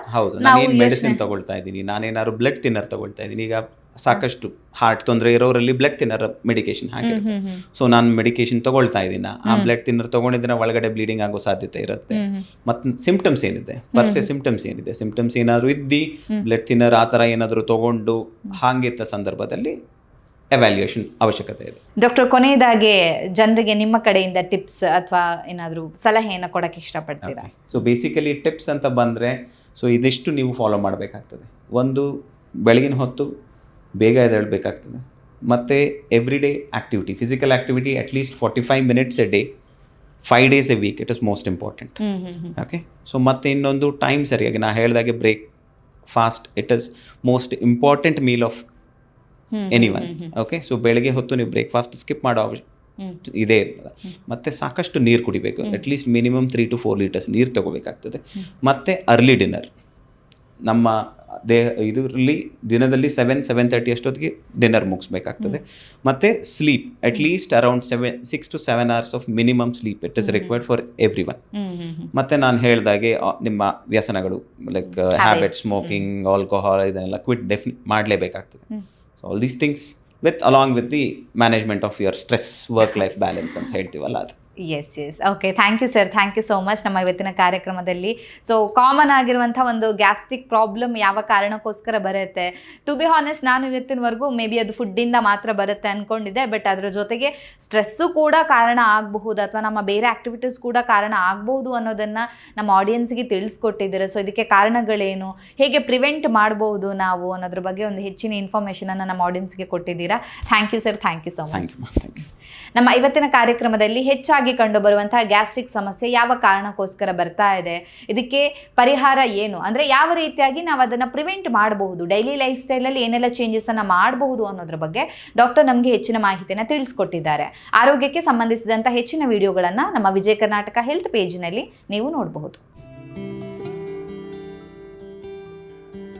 ನಾವು ಮೆಡಿಸಿನ್ ತಗೊಳ್ತಾ ಇದ್ದೀನಿ, ನಾನೇನಾದ್ರು ಬ್ಲಡ್ ಥಿನ್ನರ್ ತಗೊಳ್ತಾ ಇದ್ದೀನಿ. ಈಗ ಸಾಕಷ್ಟು ಹಾರ್ಟ್ ತೊಂದರೆ ಇರೋರಲ್ಲಿ ಬ್ಲಡ್ ಥಿನ್ನರ್ ಮೆಡಿಕೇಶನ್ ಹಾಕಿರುತ್ತೆ. ಸೊ ನಾನು ಮೆಡಿಕೇಶನ್ ತಗೊಳ್ತಾ ಇದ್ದೀನಿ, ಆ ಬ್ಲಡ್ ಥಿನ್ನರ್ ತಗೊಂಡಿದ್ರೆ ಒಳಗಡೆ ಬ್ಲೀಡಿಂಗ್ ಆಗೋ ಸಾಧ್ಯತೆ ಇರುತ್ತೆ. ಮತ್ತು ಸಿಂಪ್ಟಮ್ಸ್ ಏನಿದೆ, ಪರ್ಸೆ ಸಿಂಪ್ಟಮ್ಸ್ ಏನಿದೆ, ಸಿಂಪ್ಟಮ್ಸ್ ಏನಾದ್ರು ಇದ್ದು ಬ್ಲಡ್ ಥಿನ್ನರ್ ಆ ಥರ ಏನಾದರೂ ತಗೊಂಡು ಹಾಗಿದ್ದ ಸಂದರ್ಭದಲ್ಲಿ ಎವ್ಯಾಲ್ಯೂಯೇಷನ್ ಅವಶ್ಯಕತೆ ಇದೆ. ಡಾಕ್ಟರ್, ಕೊನೆಯದಾಗಿ ಜನರಿಗೆ ನಿಮ್ಮ ಕಡೆಯಿಂದ ಟಿಪ್ಸ್ ಅಥವಾ ಏನಾದರೂ ಸಲಹೆಯನ್ನು ಕೊಡೋಕ್ಕೆ ಇಷ್ಟಪಡ್ತೀರಾ? ಸೊ ಬೇಸಿಕಲಿ ಟಿಪ್ಸ್ ಅಂತ ಬಂದರೆ, ಸೊ ಇದಿಷ್ಟು ನೀವು ಫಾಲೋ ಮಾಡಬೇಕಾಗ್ತದೆ. ಒಂದು, ಬೆಳಗಿನ ಹೊತ್ತು ಬೇಗ ಎದ್ದೇಳಬೇಕಾಗ್ತದೆ. ಮತ್ತು every day activity, physical activity at least 45 minutes a day, 5 days a week, it is most important. Okay, so ಮತ್ತು ಇನ್ನೊಂದು ಟೈಮ್ ಸರಿಯಾಗಿ ನಾ ಹೇಳಿದಾಗೆ breakfast, it is most important meal of anyone. Okay, so ಬೆಳಗ್ಗೆ ಹೊತ್ತು ನೀವು ಬ್ರೇಕ್ಫಾಸ್ಟ್ ಸ್ಕಿಪ್ ಮಾಡೋ ಇದೇ ಇರ್ತದೆ. ಮತ್ತು ಸಾಕಷ್ಟು ನೀರು ಕುಡಿಬೇಕು, ಅಟ್ಲೀಸ್ಟ್ ಮಿನಿಮಮ್ 3 to 4 liters ನೀರು ತಗೋಬೇಕಾಗ್ತದೆ. ಮತ್ತು ಅರ್ಲಿ ಡಿನ್ನರ್, ನಮ್ಮ ಇದರಲ್ಲಿ ದಿನದಲ್ಲಿ 7-7:30 ಅಷ್ಟೊತ್ತಿಗೆ ಡಿನ್ನರ್ ಮುಗಿಸ್ಬೇಕಾಗ್ತದೆ. ಮತ್ತು sleep at least around 6 to 7 hours of minimum sleep it is required for everyone. ಮತ್ತು ನಾನು ಹೇಳಿದಾಗೆ ನಿಮ್ಮ ವ್ಯಸನಗಳು ಲೈಕ್ ಹ್ಯಾಬಿಟ್, ಸ್ಮೋಕಿಂಗ್, ಆಲ್ಕೋಹಾಲ್ ಇದನ್ನೆಲ್ಲ ಕ್ವಿಟ್ ಮಾಡಲೇಬೇಕಾಗ್ತದೆ. So all these things along with the management of your stress work life balance ಅಂತ ಹೇಳ್ತೀವಲ್ಲ ಅದು. Yes, okay, thank you sir, thank you so much. ನಮ್ಮ ಇವತ್ತಿನ ಕಾರ್ಯಕ್ರಮದಲ್ಲಿ ಸೊ ಕಾಮನ್ ಆಗಿರುವಂಥ ಒಂದು ಗ್ಯಾಸ್ಟ್ರಿಕ್ ಪ್ರಾಬ್ಲಮ್ ಯಾವ ಕಾರಣಕ್ಕೋಸ್ಕರ ಬರುತ್ತೆ, ಟು ಬಿ ಹಾನೆಸ್ಟ್ ನಾನು ಇವತ್ತಿನವರೆಗೂ ಮೇ ಬಿ ಅದು ಫುಡ್ಡಿಂದ ಮಾತ್ರ ಬರುತ್ತೆ ಅಂದ್ಕೊಂಡಿದ್ದೆ. ಬಟ್ ಅದರ ಜೊತೆಗೆ ಸ್ಟ್ರೆಸ್ಸು ಕೂಡ ಕಾರಣ ಆಗಬಹುದು, ಅಥವಾ ನಮ್ಮ ಬೇರೆ ಆ್ಯಕ್ಟಿವಿಟೀಸ್ ಕೂಡ ಕಾರಣ ಆಗಬಹುದು ಅನ್ನೋದನ್ನು ನಮ್ಮ ಆಡಿಯನ್ಸ್ಗೆ ತಿಳಿಸ್ಕೊಟ್ಟಿದ್ದಾರೆ. ಸೊ ಇದಕ್ಕೆ ಕಾರಣಗಳೇನು, ಹೇಗೆ ಪ್ರಿವೆಂಟ್ ಮಾಡ್ಬೋದು ನಾವು ಅನ್ನೋದ್ರ ಬಗ್ಗೆ ಒಂದು ಹೆಚ್ಚಿನ ಇನ್ಫಾರ್ಮೇಷನನ್ನು ನಮ್ಮ ಆಡಿಯನ್ಸ್ಗೆ ಕೊಟ್ಟಿದ್ದೀರಾ. Thank you sir, thank you so much. ನಮ್ಮ ಇವತ್ತಿನ ಕಾರ್ಯಕ್ರಮದಲ್ಲಿ ಹೆಚ್ಚಾಗಿ ಕಂಡುಬರುವಂತಹ ಗ್ಯಾಸ್ಟ್ರಿಕ್ ಸಮಸ್ಯೆ ಯಾವ ಕಾರಣಕ್ಕೋಸ್ಕರ ಬರ್ತಾ ಇದೆ, ಇದಕ್ಕೆ ಪರಿಹಾರ ಏನು, ಅಂದರೆ ಯಾವ ರೀತಿಯಾಗಿ ನಾವು ಅದನ್ನು ಪ್ರಿವೆಂಟ್ ಮಾಡಬಹುದು, ಡೈಲಿ ಲೈಫ್ ಸ್ಟೈಲಲ್ಲಿ ಏನೆಲ್ಲ ಚೇಂಜಸನ್ನು ಮಾಡಬಹುದು ಅನ್ನೋದ್ರ ಬಗ್ಗೆ ಡಾಕ್ಟರ್ ನಮಗೆ ಹೆಚ್ಚಿನ ಮಾಹಿತಿಯನ್ನು ತಿಳಿಸ್ಕೊಟ್ಟಿದ್ದಾರೆ. ಆರೋಗ್ಯಕ್ಕೆ ಸಂಬಂಧಿಸಿದಂಥ ಹೆಚ್ಚಿನ ವಿಡಿಯೋಗಳನ್ನು ನಮ್ಮ ವಿಜಯ ಕರ್ನಾಟಕ ಹೆಲ್ತ್ ಪೇಜ್ನಲ್ಲಿ ನೀವು ನೋಡಬಹುದು.